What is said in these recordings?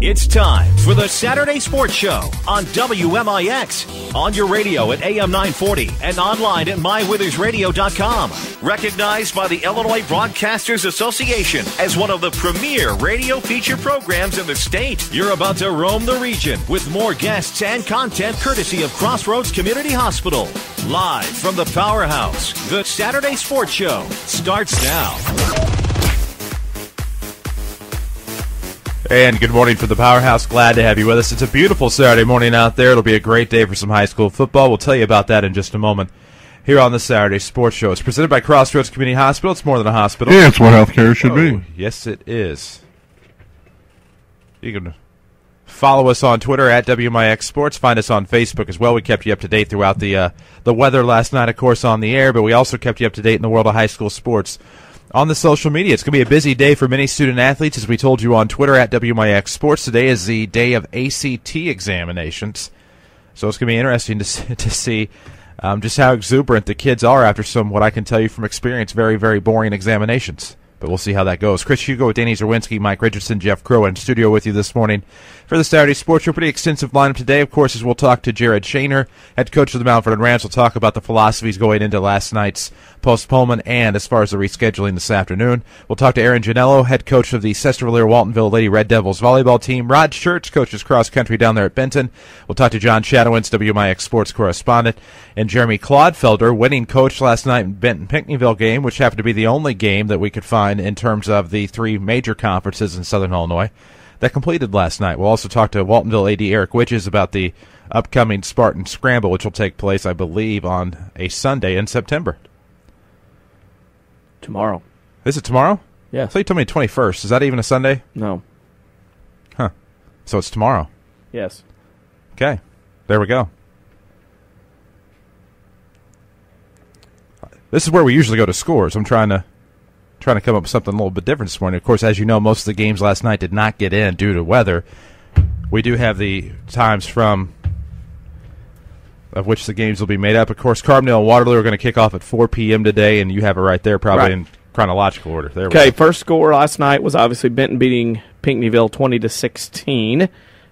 It's time for the Saturday Sports Show on WMIX. On your radio at AM 940 and online at mywithers.radio.com. Recognized by the Illinois Broadcasters Association as one of the premier radio feature programs in the state. You're about to roam the region with more guests and content courtesy of Crossroads Community Hospital. Live from the Powerhouse, the Saturday Sports Show starts now. And good morning from the Powerhouse. Glad to have you with us. It's a beautiful Saturday morning out there. It'll be a great day for some high school football. We'll tell you about that in just a moment here on the Saturday Sports Show. It's presented by Crossroads Community Hospital. It's more than a hospital. Yeah, it's what healthcare should be. Yes, it is. You can follow us on Twitter at WMIX Sports. Find us on Facebook as well. We kept you up to date throughout the weather last night, of course, on the air, but we also kept you up to date in the world of high school sports on the social media. It's going to be a busy day for many student athletes, as we told you on Twitter at WMIX Sports. Today is the day of ACT examinations, so it's going to be interesting to see just how exuberant the kids are after some, what I can tell you from experience, very, very boring examinations. But we'll see how that goes. Chris Hugo with Danny Zerwinski, Mike Richardson, Jeff Crow in studio with you this morning for the Saturday Sports Show. Pretty extensive lineup today, of course, as we'll talk to Jared Shaner, head coach of the Mount Vernon Rams. We'll talk about the philosophies going into last night's postponement and as far as the rescheduling this afternoon. We'll talk to Erin Janello, head coach of the Sesser-Valier Waltonville Lady Red Devils volleyball team. Rod Shurtz coaches cross country down there at Benton. We'll talk to John Shadowens, WMIX sports correspondent, and Jeremy Clodfelder, winning coach last night in Benton-Pinckneyville game, which happened to be the only game that we could find in terms of the three major conferences in Southern Illinois that completed last night. We'll also talk to Waltonville AD Eric Witges about the upcoming Spartan Scramble, which will take place, I believe, on a Sunday in September. Tomorrow. Is it tomorrow? Yeah. So you told me 21st. Is that even a Sunday? No. Huh. So it's tomorrow. Yes. Okay. There we go. This is where we usually go to scores. I'm trying to come up with something a little bit different this morning. Of course, as you know, most of the games last night did not get in due to weather. We do have the times of which the games will be made up. Of course, Carbondale and Waterloo are going to kick off at 4 p.m. today, and you have it right there, probably in chronological order. There okay, first score last night was obviously Benton beating Pinckneyville 20-16.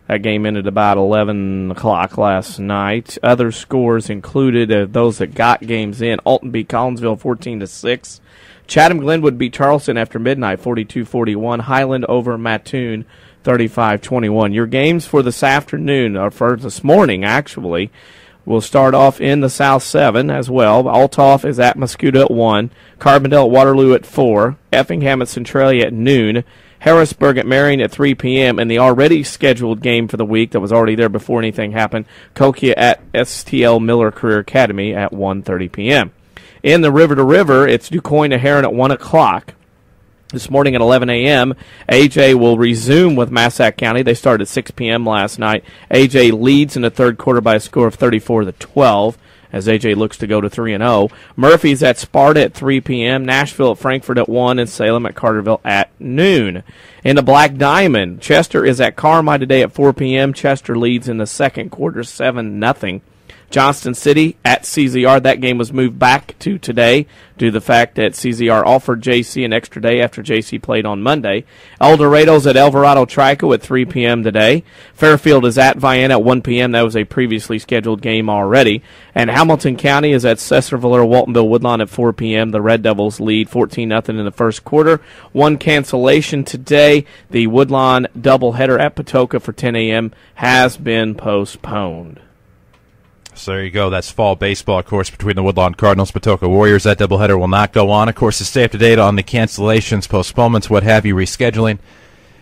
That game ended about 11 o'clock last night. Other scores included those that got games in. Alton beat Collinsville 14-6. Chatham-Glenwood beat Charleston after midnight 42-41. Highland over Mattoon 35-21. Your games for this afternoon, or for this morning actually, will start off in the South 7 as well. Altoff is at Muscuda at 1. Carbondale at Waterloo at 4. Effingham at Centralia at noon. Harrisburg at Marion at 3 p.m. and the already scheduled game for the week that was already there before anything happened, Kokia at STL Miller Career Academy at 1:30 p.m. In the River to River, it's DuQuoin to Heron at 1 o'clock. This morning at 11 a.m., AJ will resume with Massac County. They started at 6 p.m. last night. AJ leads in the third quarter by a score of 34-12 as AJ looks to go to 3-0. Murphy's at Sparta at 3 p.m., Nashville at Frankfort at 1, and Salem at Carterville at noon. In the Black Diamond, Chester is at Carmi today at 4 p.m. Chester leads in the second quarter 7-0. Johnston City at CZR. That game was moved back to today due to the fact that CZR offered JC an extra day after JC played on Monday. El Dorado's at Alvarado Trico at 3 p.m. today. Fairfield is at Vienna at 1 p.m. That was a previously scheduled game already. And Hamilton County is at Sesser-Valier Waltonville Woodlawn at 4 p.m. The Red Devils lead 14-0 in the first quarter. One cancellation today. The Woodlawn doubleheader at Patoka for 10 a.m. has been postponed. So there you go. That's fall baseball, of course, between the Woodlawn Cardinals, Patoka Warriors. That doubleheader will not go on. Of course, to stay up to date on the cancellations, postponements, what have you, rescheduling,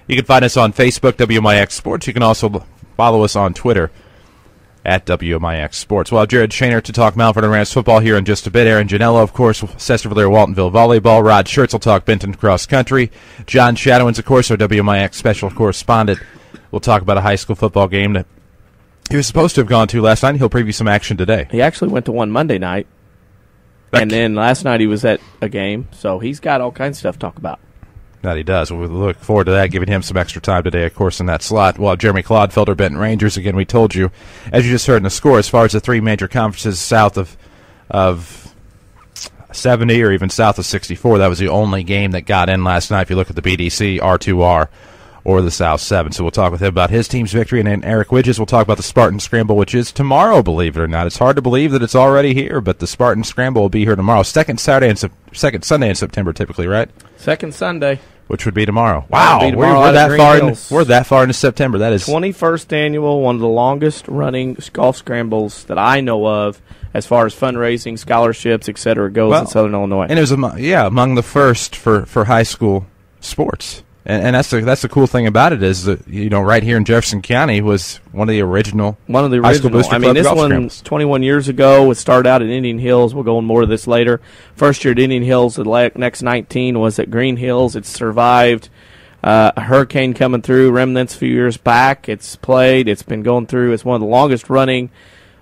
you can find us on Facebook, WMIX Sports. You can also follow us on Twitter at WMIX Sports. We'll have Jared Shaner to talk Mount Vernon Rams football here in just a bit. Erin Janello, of course, Sesser-Valier Waltonville volleyball. Rod Shurtz will talk Benton cross country. John Shadowens, of course, our WMIX special correspondent, will talk about a high school football game that he was supposed to have gone to last night. He'll preview some action today. He actually went to one Monday night, and then last night he was at a game, so he's got all kinds of stuff to talk about. That he does. We look forward to that, giving him some extra time today, of course, in that slot. We'll have Jeremy Clodfelder, Benton Rangers. Again, we told you, as you just heard in the score, as far as the three major conferences south of 70 or even south of 64, that was the only game that got in last night. If you look at the BDC, R2R, or the South 7. So we'll talk with him about his team's victory, and then Eric Witges will talk about the Spartan Scramble, which is tomorrow, believe it or not. It's hard to believe that it's already here, but the Spartan Scramble will be here tomorrow. Second Sunday in September, typically, right? Second Sunday. Which would be tomorrow. Wow, we're that far into September. That is 21st annual, one of the longest running golf scrambles that I know of, as far as fundraising, scholarships, etc. goes in Southern Illinois. And it was among the first for high school sports. And that's the cool thing about it is that, right here in Jefferson County was one of the original high school booster club this golf one scrambles. 21 years ago. It started out at Indian Hills. We'll go on more of this later. First year at Indian Hills. The next 19 was at Green Hills. It survived a hurricane coming through, remnants a few years back. It's played. It's been going through. It's one of the longest running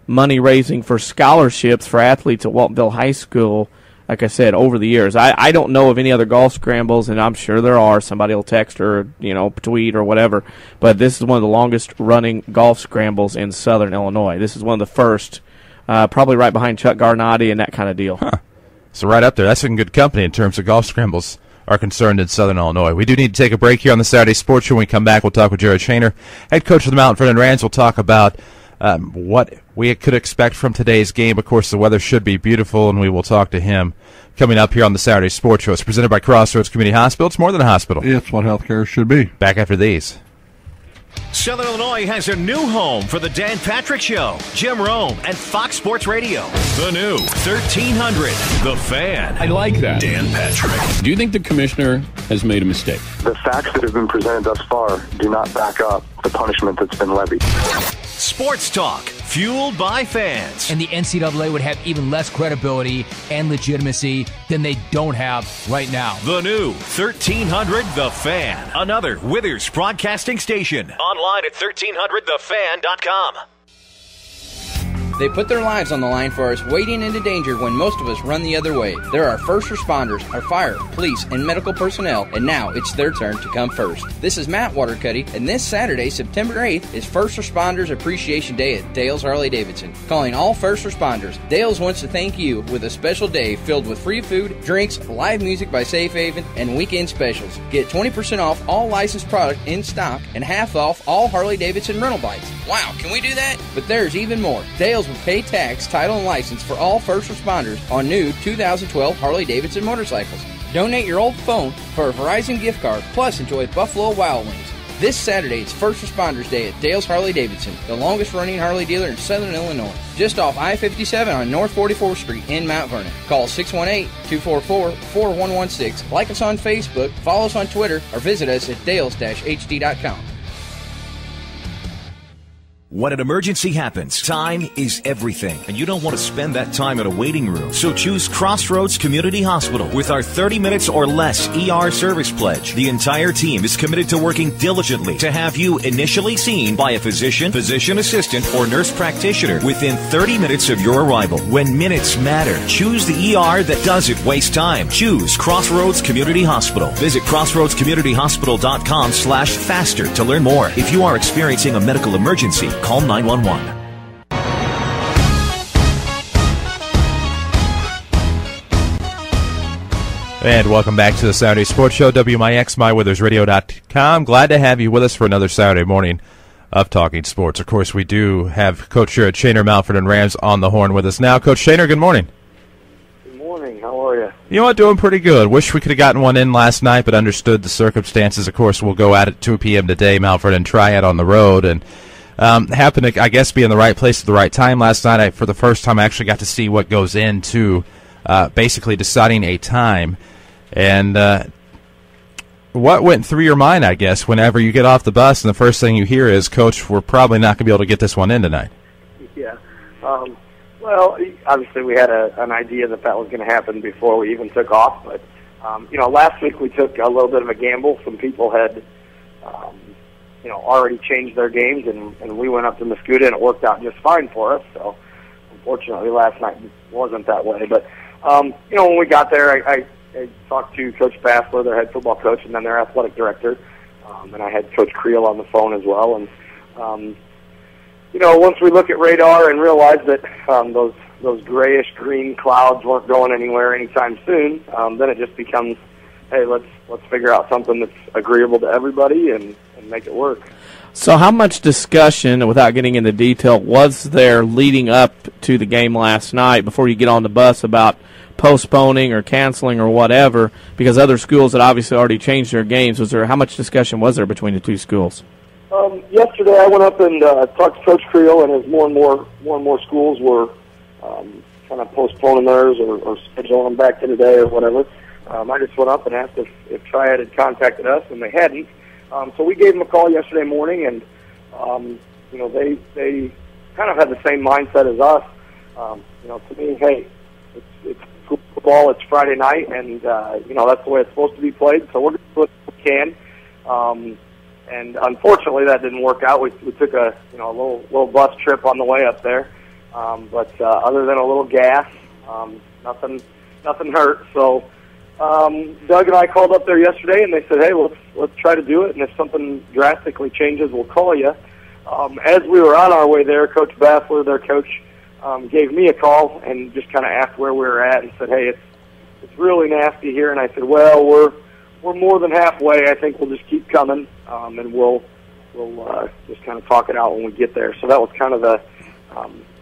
money raising for scholarships for athletes at Waltonville High School. Like I said, over the years, I don't know of any other golf scrambles, and I'm sure there are. Somebody will text or tweet or whatever. But this is one of the longest running golf scrambles in Southern Illinois. This is one of the first, probably right behind Chuck Garnotti and that kind of deal. Huh. So right up there. That's in good company in terms of golf scrambles are concerned in Southern Illinois. We do need to take a break here on the Saturday Sports Show. When we come back, we'll talk with Jared Shaner, head coach of the Mount Vernon Rams. We'll talk about what we could expect from today's game. Of course, the weather should be beautiful, and we will talk to him coming up here on the Saturday Sports Show. It's presented by Crossroads Community Hospital. It's more than a hospital. It's what healthcare should be. Back after these. Southern Illinois has a new home for the Dan Patrick Show, Jim Rome, and Fox Sports Radio. The new 1300, The Fan. I like that. Dan Patrick. Do you think the commissioner has made a mistake? The facts that have been presented thus far do not back up the punishment that's been levied. Sports talk, fueled by fans. And the NCAA would have even less credibility and legitimacy than they don't have right now. The new 1300 The Fan. Another Withers broadcasting station. Online at 1300thefan.com. They put their lives on the line for us, wading into danger when most of us run the other way. They're our first responders, our fire, police, and medical personnel, and now it's their turn to come first. This is Matt Watercutty, and this Saturday, September 8th, is First Responders Appreciation Day at Dale's Harley-Davidson. Calling all first responders, Dale's wants to thank you with a special day filled with free food, drinks, live music by Safe Haven, and weekend specials. Get 20% off all licensed product in stock and half off all Harley-Davidson rental bikes. Wow, can we do that? But there's even more. Dale's will pay tax, title, and license for all first responders on new 2012 Harley-Davidson motorcycles. Donate your old phone for a Verizon gift card, plus enjoy Buffalo Wild Wings. This Saturday, it's First Responders Day at Dale's Harley-Davidson, the longest-running Harley dealer in Southern Illinois, just off I-57 on North 44th Street in Mount Vernon. Call 618-244-4116, like us on Facebook, follow us on Twitter, or visit us at dales-hd.com. When an emergency happens, time is everything, and you don't want to spend that time in a waiting room. So choose Crossroads Community Hospital with our 30 minutes or less ER service pledge. The entire team is committed to working diligently to have you initially seen by a physician, physician assistant, or nurse practitioner within 30 minutes of your arrival. When minutes matter, choose the ER that doesn't waste time. Choose Crossroads Community Hospital. Visit crossroadscommunityhospital.com/faster to learn more. If you are experiencing a medical emergency, call 911. And welcome back to the Saturday Sports Show, WMIX, MyWithersRadio.com. Glad to have you with us for another Saturday morning of Talking Sports. Of course, we do have Coach Shurtz, Shaner, Mount Vernon Rams on the horn with us now. Coach Shaner, good morning. Good morning. How are you? You know what? Doing pretty good. Wish we could have gotten one in last night, but understood the circumstances. Of course, we'll go at it 2 p.m. today, Mount Vernon Triad on the road, and happened to, I guess, be in the right place at the right time last night. For the first time, I actually got to see what goes into basically deciding a time. And what went through your mind, I guess, whenever you get off the bus and the first thing you hear is, Coach, we're probably not going to be able to get this one in tonight? Yeah. Well, obviously we had an idea that was going to happen before we even took off. But, last week we took a little bit of a gamble. Some people had already changed their games, and we went up to Muscuda, and it worked out just fine for us. So, unfortunately, last night wasn't that way. But, when we got there, I talked to Coach Bassler, their head football coach, and then their athletic director, and I had Coach Creel on the phone as well. And, once we look at radar and realize that those grayish-green clouds weren't going anywhere anytime soon, then it just becomes, hey, let's figure out something that's agreeable to everybody and make it work. So how much discussion, without getting into detail, was there leading up to the game last night before you get on the bus about postponing or canceling or whatever, because other schools had obviously already changed their games? How much discussion was there between the two schools? Yesterday I went up and talked to Coach Creel, and as more and more schools were kind of postponing theirs or scheduling them back to today or whatever, I just went up and asked if Triad had contacted us, and they hadn't. So we gave them a call yesterday morning, and they kind of had the same mindset as us. To me, hey, it's football. It's Friday night, and that's the way it's supposed to be played. So we're going to do what we can. And unfortunately, that didn't work out. We took a little bus trip on the way up there, but other than a little gas, nothing hurt. So Doug and I called up there yesterday, and they said, hey, let's try to do it, and if something drastically changes, we'll call you. As we were on our way there, Coach Baffler, their coach, gave me a call and just kind of asked where we were at and said, hey, it's really nasty here. And I said, well, we're more than halfway. I think we'll just keep coming, and we'll just kind of talk it out when we get there. So that was kind of the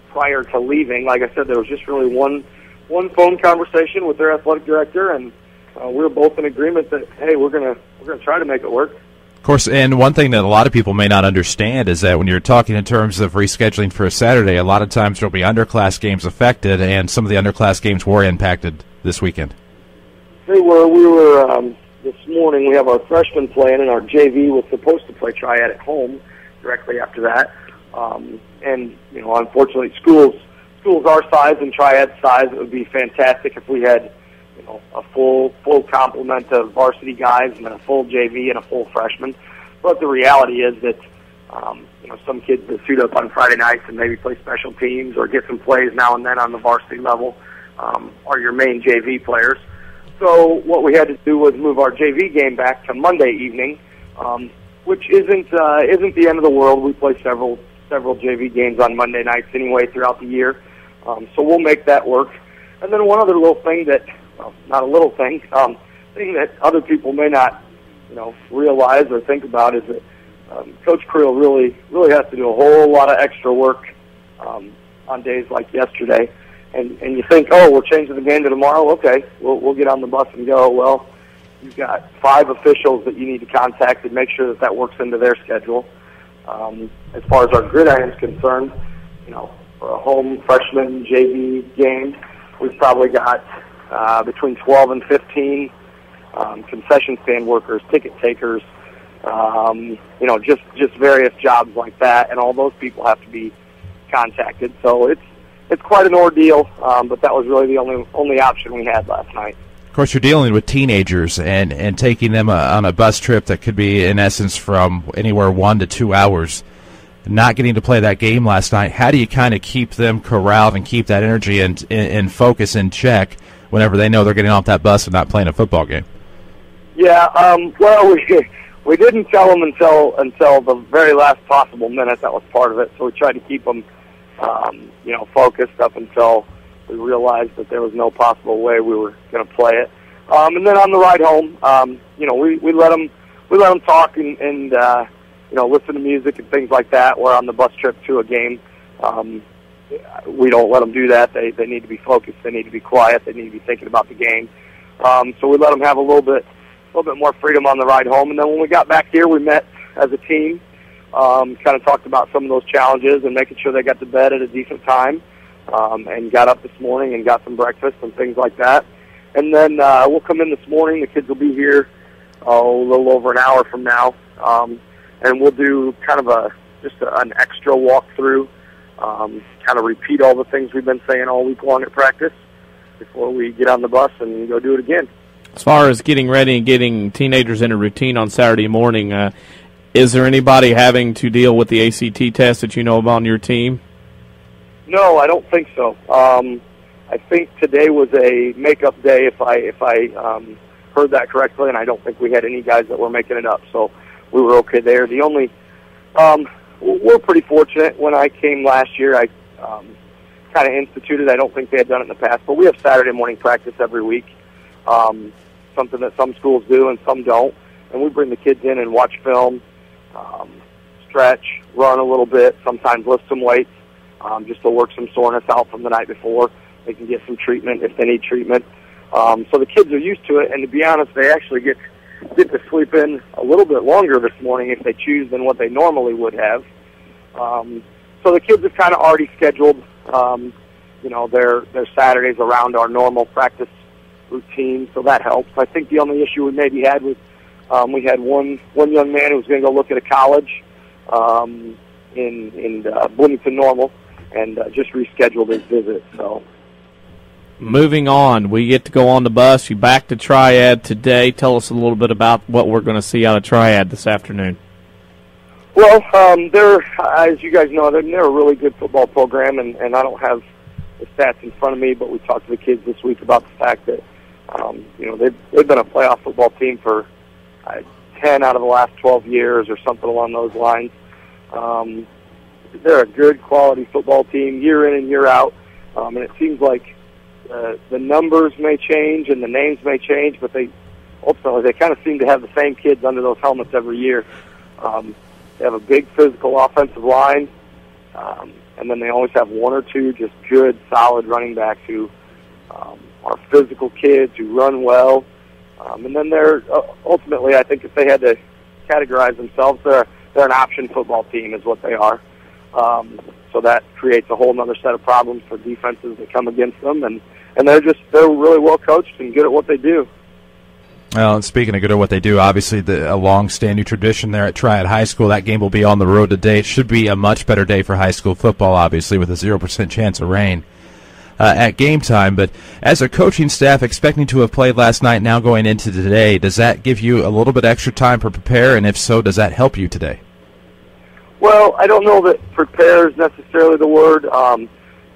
prior to leaving. Like I said, there was just really one phone conversation with their athletic director, and we were both in agreement that, hey, we're gonna try to make it work. Of course, and one thing that a lot of people may not understand is that when you're talking in terms of rescheduling for a Saturday, a lot of times there will be underclass games affected, and some of the underclass games were impacted this weekend. They were. We were this morning. We have our freshman playing, and our JV was supposed to play Triad at home directly after that. And unfortunately, schools our size and Triad's size, it would be fantastic if we had a full complement of varsity guys and then a full JV and a full freshman. But the reality is that some kids that suit up on Friday nights and maybe play special teams or get some plays now and then on the varsity level are your main JV players. So what we had to do was move our JV game back to Monday evening, which isn't the end of the world. We play several JV games on Monday nights anyway throughout the year. So we'll make that work. And then one other little thing that, not a little thing, thing that other people may not, realize or think about is that Coach Creel really has to do a whole lot of extra work on days like yesterday. And you think, oh, we're changing the game to tomorrow. Okay, we'll get on the bus and go. Well, you've got 5 officials that you need to contact and make sure that works into their schedule. As far as our gridiron is concerned, for a home freshman JV game, we've probably got between 12 and 15 concession stand workers, ticket takers, just various jobs like that, and all those people have to be contacted. So it's quite an ordeal, but that was really the only option we had last night. Of course, you're dealing with teenagers and taking them on a bus trip that could be, in essence, from anywhere 1 to 2 hours. Not getting to play that game last night, how do you kind of keep them corralled and keep that energy and focus in check whenever they know they're getting off that bus and not playing a football game? Yeah, well, we didn't tell them until the very last possible minute. That was part of it. So we tried to keep them, focused up until we realized that there was no possible way we were going to play it. And then on the ride home, we let them talk and listen to music and things like that. We're on the bus trip to a game. We don't let them do that. They need to be focused. They need to be quiet. They need to be thinking about the game. So we let them have a little bit more freedom on the ride home. And then when we got back here, we met as a team, kind of talked about some of those challenges and making sure they got to bed at a decent time, and got up this morning and got some breakfast and things like that. And then we'll come in this morning. The kids will be here a little over an hour from now, and we'll do kind of an extra walkthrough, kind of repeat all the things we've been saying all week long at practice before we get on the bus and go do it again. As far as getting ready and getting teenagers in a routine on Saturday morning, is there anybody having to deal with the ACT test that you know of on your team? No, I don't think so. I think today was a makeup day, if I heard that correctly, and I don't think we had any guys that were making it up, so we were okay there. The only we're pretty fortunate. When I came last year, I kind of instituted. I don't think they had done it in the past, but we have Saturday morning practice every week. Something that some schools do and some don't, and we bring the kids in and watch film, stretch, run a little bit, sometimes lift some weights, just to work some soreness out from the night before. They can get some treatment if they need treatment. So the kids are used to it, and to be honest, they actually get to sleep in a little bit longer this morning if they choose than what they normally would have. So the kids have kind of already scheduled, their Saturdays around our normal practice routine, so that helps. I think the only issue we maybe had was we had one young man who was going to go look at a college in Bloomington Normal, and just rescheduled his visit. So, moving on, we get to go on the bus. You back to Triad today. Tell us a little bit about what we're going to see out of Triad this afternoon. Well, they're, as you guys know, they're a really good football program, and I don't have the stats in front of me, but we talked to the kids this week about the fact that they've been a playoff football team for 10 out of the last 12 years or something along those lines. They're a good quality football team year in and year out, and it seems like the numbers may change and the names may change, but they kind of seem to have the same kids under those helmets every year. They have a big physical offensive line, and then they always have one or two just good, solid running backs who are physical kids who run well. And then they're ultimately, I think if they had to categorize themselves, they're an option football team is what they are. So that creates a whole other set of problems for defenses that come against them, and they're really well coached and good at what they do. Well, and speaking of good at what they do, obviously a long-standing tradition there at Triad High School. That game will be on the road today. It should be a much better day for high school football, obviously, with a 0% chance of rain at game time. But as a coaching staff expecting to have played last night, now going into today, does that give you a little bit extra time to prepare? And if so, does that help you today? Well, I don't know that prepare is necessarily the word.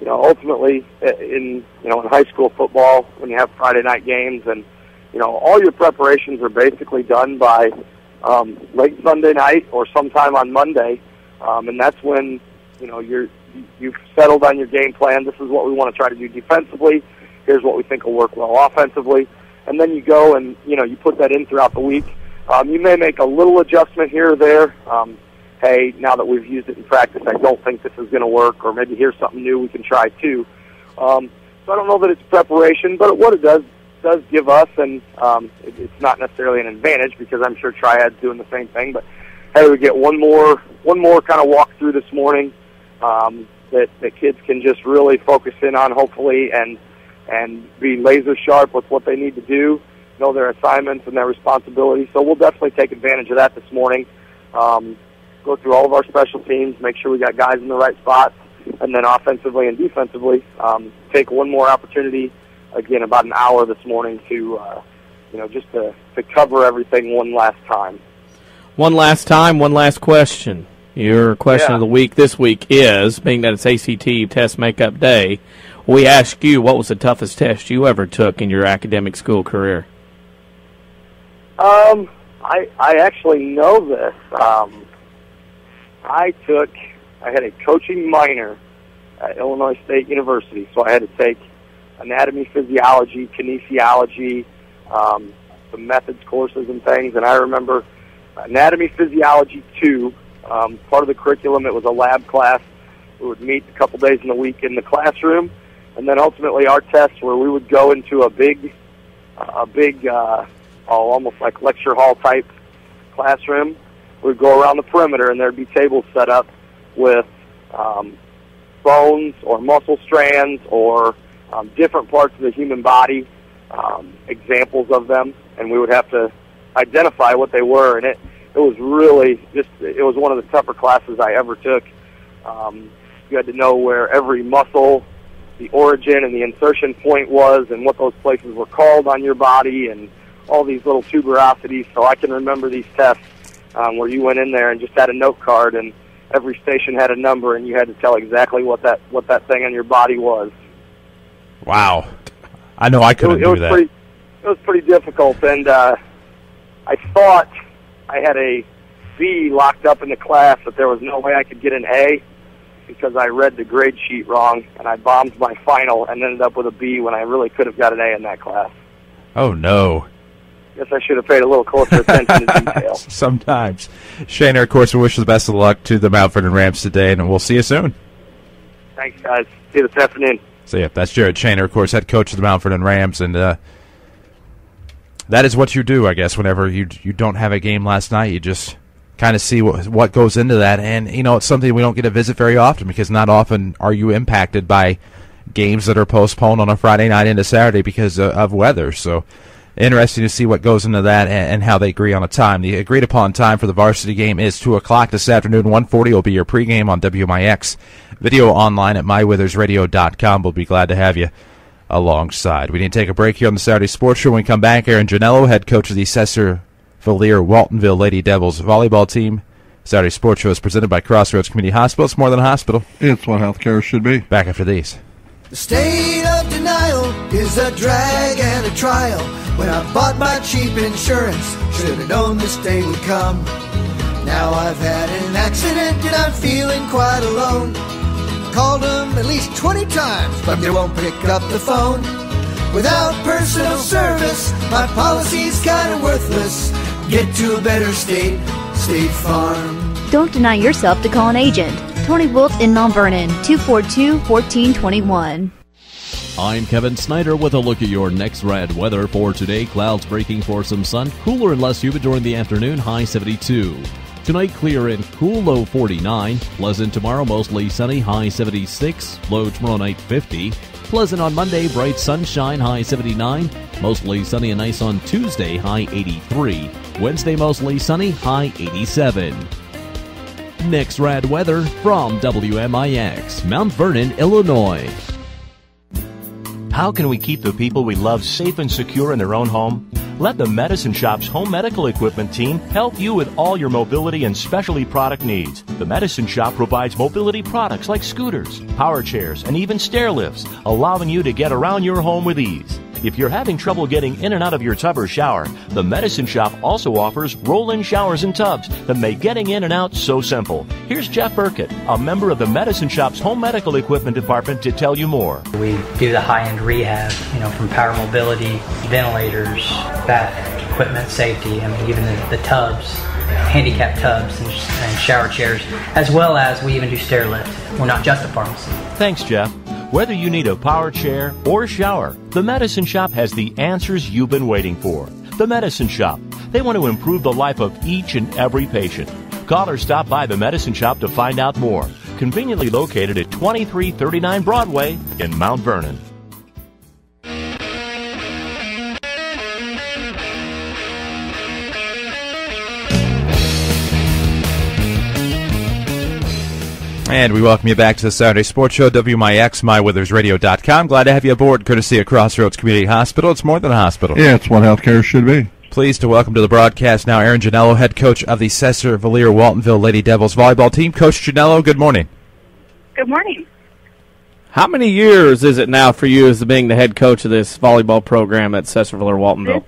Ultimately, in high school football, when you have Friday night games and all your preparations are basically done by late Sunday night or sometime on Monday, and that's when you've settled on your game plan. This is what we want to try to do defensively. Here's what we think will work well offensively, and then you go and you put that in throughout the week. You may make a little adjustment here or there. Hey, now that we've used it in practice, I don't think this is going to work, or maybe here's something new we can try too. So I don't know that it's preparation, but what it does give us, and it's not necessarily an advantage because I'm sure Triad's doing the same thing, but hey, we get one more kind of walk through this morning that kids can just really focus in on, hopefully, and be laser sharp with what they need to do, know their assignments and their responsibilities. So we'll definitely take advantage of that this morning. Go through all of our special teams, make sure we got guys in the right spots, and then offensively and defensively, take one more opportunity, again, about an hour this morning to, just to cover everything one last time. One last time, one last question. Your question of the week this week is, being that it's ACT Test Makeup Day, we ask you, what was the toughest test you ever took in your academic school career? I actually know this. I had a coaching minor at Illinois State University, so I had to take anatomy, physiology, kinesiology, some methods courses and things, and I remember anatomy, physiology 2, part of the curriculum, it was a lab class. We would meet a couple days in the week in the classroom, and then ultimately our tests where we would go into a big, almost like lecture hall type classroom. We'd go around the perimeter, and there'd be tables set up with bones or muscle strands or different parts of the human body, examples of them, and we would have to identify what they were. And it was really it was one of the tougher classes I ever took. You had to know where every muscle, the origin and the insertion point was, and what those places were called on your body, and all these little tuberosities. So I can remember these tests where you went in there and just had a note card, and every station had a number, and you had to tell exactly what that thing on your body was. Wow. I know I couldn't do that. It was pretty difficult, and I thought I had a B locked up in the class, that there was no way I could get an A because I read the grade sheet wrong, and I bombed my final and ended up with a B when I really could have got an A in that class. Oh, no. Guess I should have paid a little closer attention to detail. Sometimes. Shaner, of course, we wish you the best of luck to the Mount Vernon Rams today, and we'll see you soon. Thanks, guys. See you this afternoon. So, yeah, that's Jared Shaner, of course, head coach of the Mount Vernon Rams, and that is what you do, I guess, whenever you don't have a game last night. You just kind of see what goes into that, and, you know, it's something we don't get to visit very often because not often are you impacted by games that are postponed on a Friday night into Saturday because of weather. So interesting to see what goes into that and how they agree on a time. The agreed-upon time for the varsity game is 2 o'clock this afternoon. 1:40 will be your pregame on WMIX. Video online at mywithersradio.com. We'll be glad to have you alongside. We need to take a break here on the Saturday Sports Show. When we come back, Erin Janello, head coach of the Sesser-Valier Waltonville Lady Devils volleyball team. Saturday Sports Show is presented by Crossroads Community Hospital. It's more than a hospital. It's what healthcare should be. Back after these. The state of denial is a drag and a trial. When I bought my cheap insurance, should have known this day would come. Now I've had an accident and I'm feeling quite alone. Called them at least 20 times, but they won't pick up the phone. Without personal service, my policy's kind of worthless. Get to a better state, State Farm. Don't deny yourself to call an agent. Tony Wilt in Mount Vernon, 242-1421. I'm Kevin Snyder with a look at your next rad weather for today. Clouds breaking for some sun. Cooler and less humid during the afternoon, high 72. Tonight, clear and cool, low 49. Pleasant tomorrow, mostly sunny, high 76. Low tomorrow night, 50. Pleasant on Monday, bright sunshine, high 79. Mostly sunny and nice on Tuesday, high 83. Wednesday, mostly sunny, high 87. Next rad weather from WMIX, Mount Vernon, Illinois. How can we keep the people we love safe and secure in their own home? Let the Medicine Shop's home medical equipment team help you with all your mobility and specialty product needs. The Medicine Shop provides mobility products like scooters, power chairs, and even stair lifts, allowing you to get around your home with ease. If you're having trouble getting in and out of your tub or shower, the Medicine Shop also offers roll-in showers and tubs that make getting in and out so simple. Here's Jeff Burkett, a member of the Medicine Shop's home medical equipment department, to tell you more. We do the high-end rehab, from power mobility, ventilators, bath equipment, safety, even the tubs, handicap tubs and shower chairs, as well as we even do stair lifts. We're not just a pharmacy. Thanks, Jeff. Whether you need a power chair or shower, the Medicine Shop has the answers you've been waiting for. The Medicine Shop. They want to improve the life of each and every patient. Call or stop by the Medicine Shop to find out more. Conveniently located at 2339 Broadway in Mount Vernon. And we welcome you back to the Saturday Sports Show, WMIX, mywithersradio.com. Glad to have you aboard, courtesy of Crossroads Community Hospital. It's more than a hospital. Yeah, it's what healthcare should be. Pleased to welcome to the broadcast now Erin Janello, head coach of the Sesser-Valier Waltonville Lady Devils volleyball team. Coach Janello, good morning. Good morning. How many years is it now for you as being the head coach of this volleyball program at Sesser-Valier Waltonville?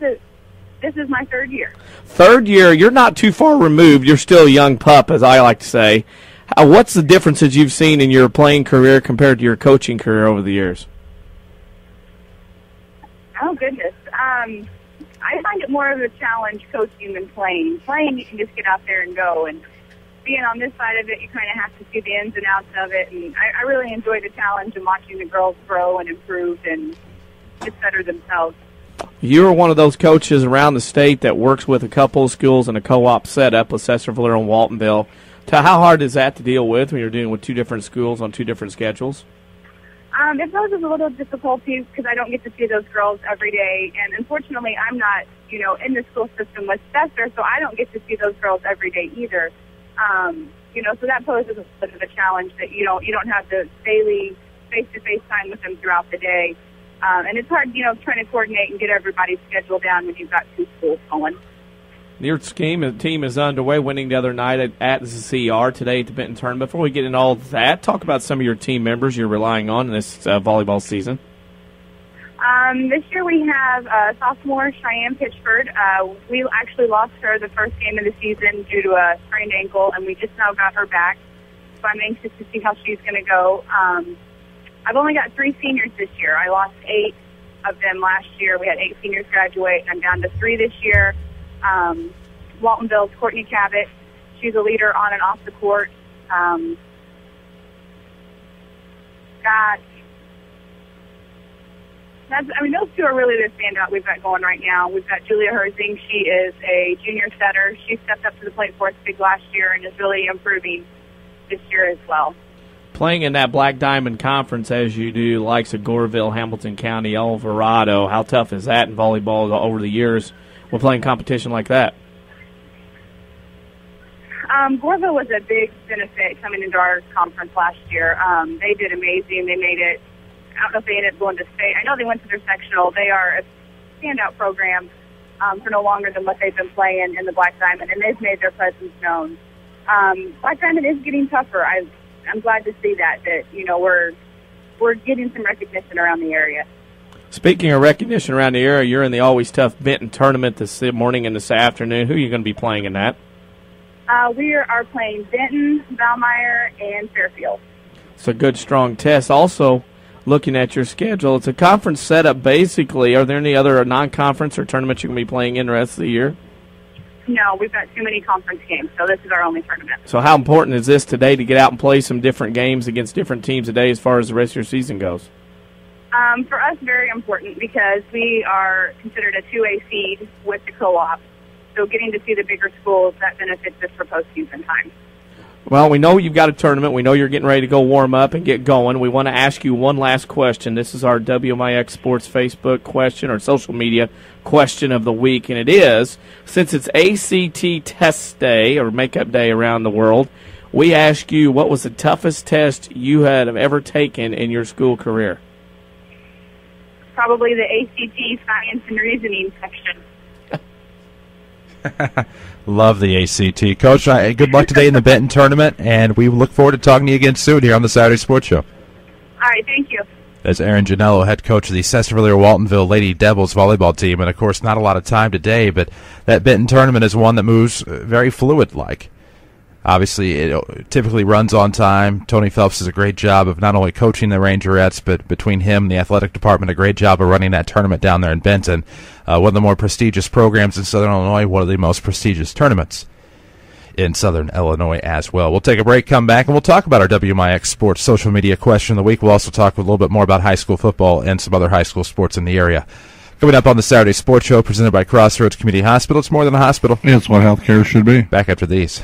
This is my third year. Third year. You're not too far removed. You're still a young pup, as I like to say. What's the differences you've seen in your playing career compared to your coaching career over the years? Oh, goodness. I find it more of a challenge coaching than playing. Playing, you can just get out there and go. And being on this side of it, you kind of have to see the ins and outs of it. And I really enjoy the challenge of watching the girls grow and improve and get better themselves. You're one of those coaches around the state that works with a couple of schools in a co-op setup with Sesser-Valier and Waltonville. How hard is that to deal with when you're dealing with two different schools on two different schedules? It poses a little difficulties because I don't get to see those girls every day. And unfortunately, I'm not, in the school system with Sesser, so I don't get to see those girls every day either. So that poses a bit of a challenge that you don't have the daily face-to-face time with them throughout the day. And it's hard, trying to coordinate and get everybody's schedule down when you've got two schools going. Your team is underway, winning the other night at the CR today at the Benton tournament. Before we get into all that, talk about some of your team members you're relying on in this volleyball season. This year we have sophomore Cheyenne Pitchford. We actually lost her the first game of the season due to a sprained ankle, and we just now got her back. So I'm anxious to see how she's going to go. I've only got 3 seniors this year. I lost 8 of them last year. We had 8 seniors graduate, and I'm down to 3 this year. Waltonville's Courtney Cabot. she's a leader on and off the court. Those two are really the standout we've got going right now. We've got Julia Herzing. She is a junior setter. She stepped up to the plate for us big last year and is really improving this year as well. Playing in that Black Diamond Conference as you do, likes of Goreville, Hamilton County, Alvarado, how tough is that in volleyball over the years when playing competition like that? Goreville was a big benefit coming into our conference last year. They did amazing. They made it. I don't know if they ended up going to state. I know they went to their sectional. They are a standout program for no longer than what they've been playing in the Black Diamond, and they've made their presence known. Black Diamond is getting tougher. I'm glad to see that we're getting some recognition around the area. Speaking of recognition around the area, you're in the always tough Benton tournament this morning and this afternoon. Who are you going to be playing in that? We are playing Benton, Valmeyer, and Fairfield. It's a good, strong test. Also, looking at your schedule, it's a conference setup basically. Are there any other non-conference or tournaments you can be playing in the rest of the year? No, we've got too many conference games, so this is our only tournament. So how important is this today to get out and play some different games against different teams today as far as the rest of your season goes? For us, very important because we are considered a 2A seed with the co-op. So getting to see the bigger schools, that benefits us for postseason time. Well, we know you've got a tournament. We know you're getting ready to go warm up and get going. We want to ask you one last question. This is our WMIX Sports Facebook question or social media question of the week, and it is, since it's ACT test day or makeup day around the world, we ask you what was the toughest test you had ever taken in your school career? Probably the ACT science and reasoning section. Love the ACT. Coach, good luck today in the Benton tournament, and we look forward to talking to you again soon here on the Saturday Sports Show. All right, thank you. That's Erin Janello, head coach of the Sesser-Valier Waltonville Lady Devils volleyball team, and, of course, not a lot of time today, but that Benton tournament is one that moves very fluid-like. Obviously, it typically runs on time. Tony Phelps does a great job of not only coaching the Rangerettes, but between him and the athletic department, a great job of running that tournament down there in Benton. One of the more prestigious programs in Southern Illinois, one of the most prestigious tournaments in Southern Illinois as well. We'll take a break, come back, and we'll talk about our WMIX Sports social media question of the week. We'll also talk a little bit more about high school football and some other high school sports in the area. Coming up on the Saturday Sports Show, presented by Crossroads Community Hospital. It's more than a hospital. It's what healthcare should be. Back after these.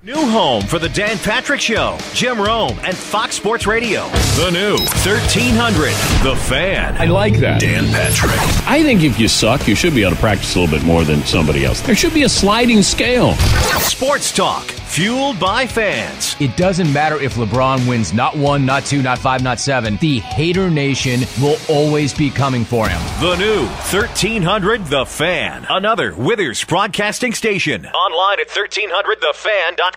New home for the Dan Patrick Show, Jim Rome, and Fox Sports Radio. The new 1300, The Fan. I like that. Dan Patrick. I think if you suck, you should be able to practice a little bit more than somebody else. There should be a sliding scale. Sports talk, fueled by fans. It doesn't matter if LeBron wins not 1, not 2, not 5, not 7. The Hater Nation will always be coming for him. The new 1300, The Fan. Another Withers broadcasting station. Online at 1300thefan.com.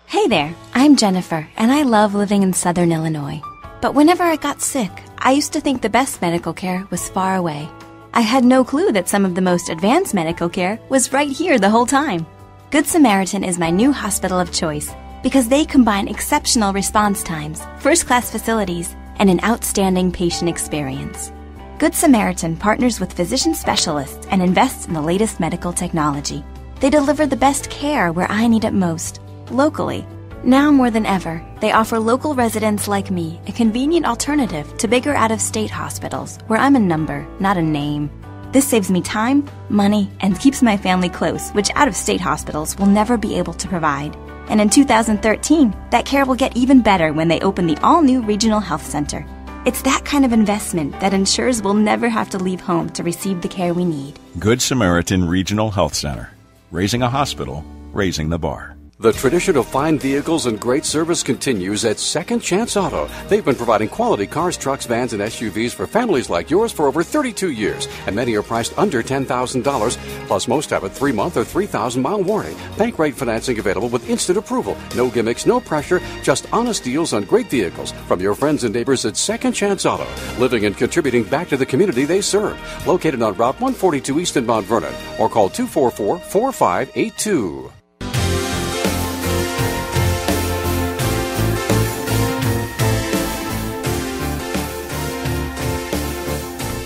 Hey there, I'm Jennifer, and I love living in Southern Illinois. But whenever I got sick, I used to think the best medical care was far away. I had no clue that some of the most advanced medical care was right here the whole time. Good Samaritan is my new hospital of choice because they combine exceptional response times, first-class facilities, and an outstanding patient experience. Good Samaritan partners with physician specialists and invests in the latest medical technology. They deliver the best care where I need it most. Locally. Now more than ever, they offer local residents like me a convenient alternative to bigger out-of-state hospitals where I'm a number, not a name. This saves me time, money, and keeps my family close, which out-of-state hospitals will never be able to provide. And in 2013, that care will get even better when they open the all-new Regional Health Center. It's that kind of investment that ensures we'll never have to leave home to receive the care we need. Good Samaritan Regional Health Center. Raising a hospital, raising the bar. The tradition of fine vehicles and great service continues at Second Chance Auto. They've been providing quality cars, trucks, vans, and SUVs for families like yours for over 32 years, and many are priced under $10,000. Plus, most have a 3-month or 3,000-mile warranty. Bank rate financing available with instant approval. No gimmicks, no pressure, just honest deals on great vehicles from your friends and neighbors at Second Chance Auto. Living and contributing back to the community they serve. Located on Route 142 East in Mount Vernon, or call 244-4582.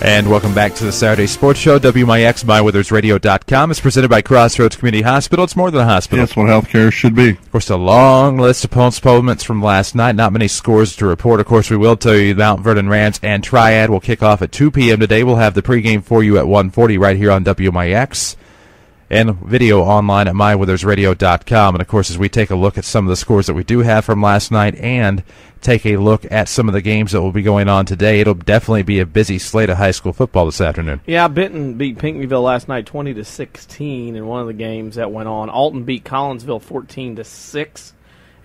And welcome back to the Saturday Sports Show. WMIX, MyWithersRadio.com is presented by Crossroads Community Hospital. It's more than a hospital. That's what healthcare should be. Of course, a long list of postponements from last night. Not many scores to report. Of course, we will tell you Mount Vernon Rams and Triad will kick off at 2 p.m. today. We'll have the pregame for you at 1:40 right here on WMIX. And video online at MyWithersRadio.com. And, of course, as we take a look at some of the scores that we do have from last night and take a look at some of the games that will be going on today, it'll definitely be a busy slate of high school football this afternoon. Yeah, Benton beat Pinckneyville last night 20-16 in one of the games that went on. Alton beat Collinsville 14-6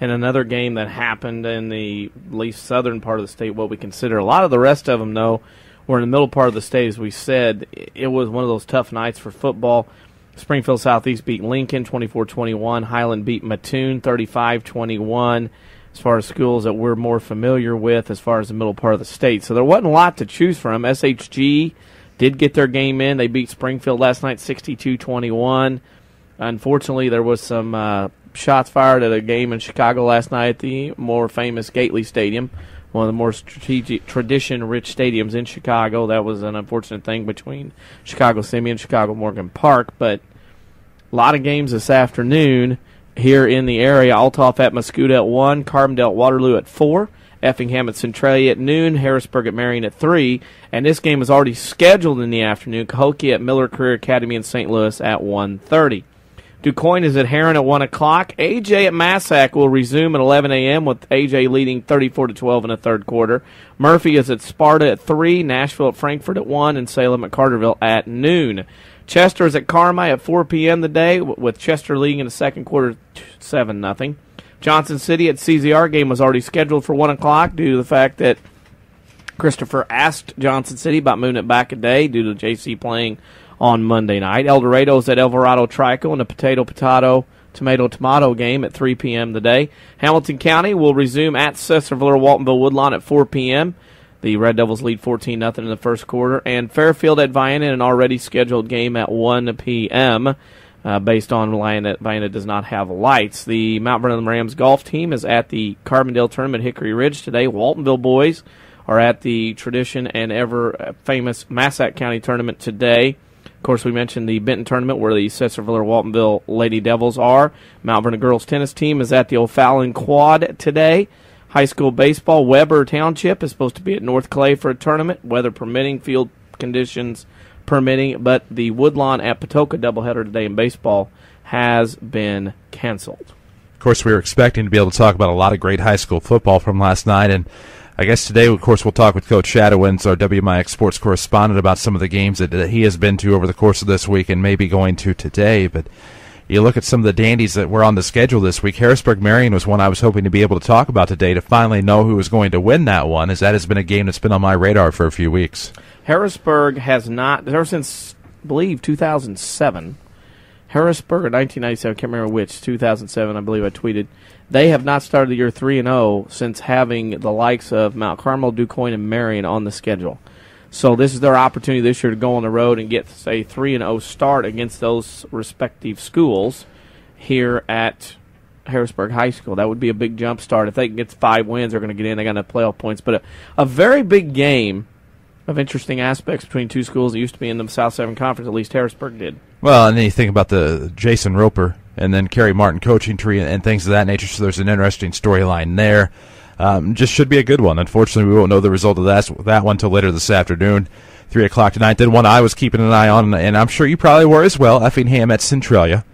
in another game that happened in the least southern part of the state, what we consider. A lot of the rest of them, though, were in the middle part of the state. As we said, it was one of those tough nights for football. Springfield Southeast beat Lincoln 24-21. Highland beat Mattoon 35-21. As far as schools that we're more familiar with as far as the middle part of the state. So there wasn't a lot to choose from. SHG did get their game in. They beat Springfield last night 62-21. Unfortunately, there was some shots fired at a game in Chicago last night at the more famous Gately Stadium, one of the more tradition-rich stadiums in Chicago. That was an unfortunate thing between Chicago-Simi and Chicago-Morgan Park. But a lot of games this afternoon here in the area. Altoff at Mascoutah at 1, Carbondale at Waterloo at 4, Effingham at Centralia at noon, Harrisburg at Marion at 3, and this game is already scheduled in the afternoon. Cahokia at Miller Career Academy in St. Louis at 1:30. DuQuoin is at Heron at 1 o'clock. AJ at Massac will resume at 11 a.m. with AJ leading 34-12 in the third quarter. Murphy is at Sparta at 3, Nashville at Frankfort at 1, and Salem at Carterville at noon. Chester is at Carmi at 4 p.m. today, with Chester leading in the second quarter 7-0. Johnson City at CZR game was already scheduled for 1 o'clock due to the fact that Christopher asked Johnson City about moving it back a day due to JC playing on Monday night. El Dorado's at Alvarado Trico in a tomato game at 3 p.m. today. Hamilton County will resume at Sesser-Valier Waltonville Woodlawn at 4 p.m. The Red Devils lead 14-0 in the first quarter. And Fairfield at Vienna, an already scheduled game at 1 p.m., based on that Vienna does not have lights. The Mount Vernon Rams golf team is at the Carbondale Tournament Hickory Ridge today. Waltonville boys are at the tradition and ever-famous Massac County Tournament today. Of course, we mentioned the Benton Tournament where the Sesser-Valier-Waltonville Lady Devils are. Mount Vernon girls tennis team is at the O'Fallon Quad today. High school baseball, Weber Township is supposed to be at North Clay for a tournament, weather permitting, field conditions permitting, but the Woodlawn at Patoka doubleheader today in baseball has been canceled. Of course, we were expecting to be able to talk about a lot of great high school football from last night, and I guess today, of course, we'll talk with Coach Shadowens, our WMIX sports correspondent, about some of the games that he has been to over the course of this week and maybe going to today, but you look at some of the dandies that were on the schedule this week. Harrisburg-Marion was one I was hoping to be able to talk about today to finally know who was going to win that one, as that has been a game that's been on my radar for a few weeks. Harrisburg has not, ever since, I believe, 2007, Harrisburg or 1997, I can't remember which, 2007, I believe I tweeted, they have not started the year 3-0 since having the likes of Mount Carmel, DuQuoin, and Marion on the schedule. So this is their opportunity this year to go on the road and get, say, 3-0 start against those respective schools here at Harrisburg High School. That would be a big jump start. If they can get 5 wins, they're going to get in. They got enough playoff points. But a very big game of interesting aspects between two schools that used to be in the South 7 Conference, at least Harrisburg did. Well, and then you think about the Jason Roper and then Kerry Martin coaching tree and things of that nature, so there's an interesting storyline there. Just should be a good one. Unfortunately, we won't know the result of that one until later this afternoon, 3 o'clock tonight. Then one I was keeping an eye on, and I'm sure you probably were as well, Effingham at Centralia,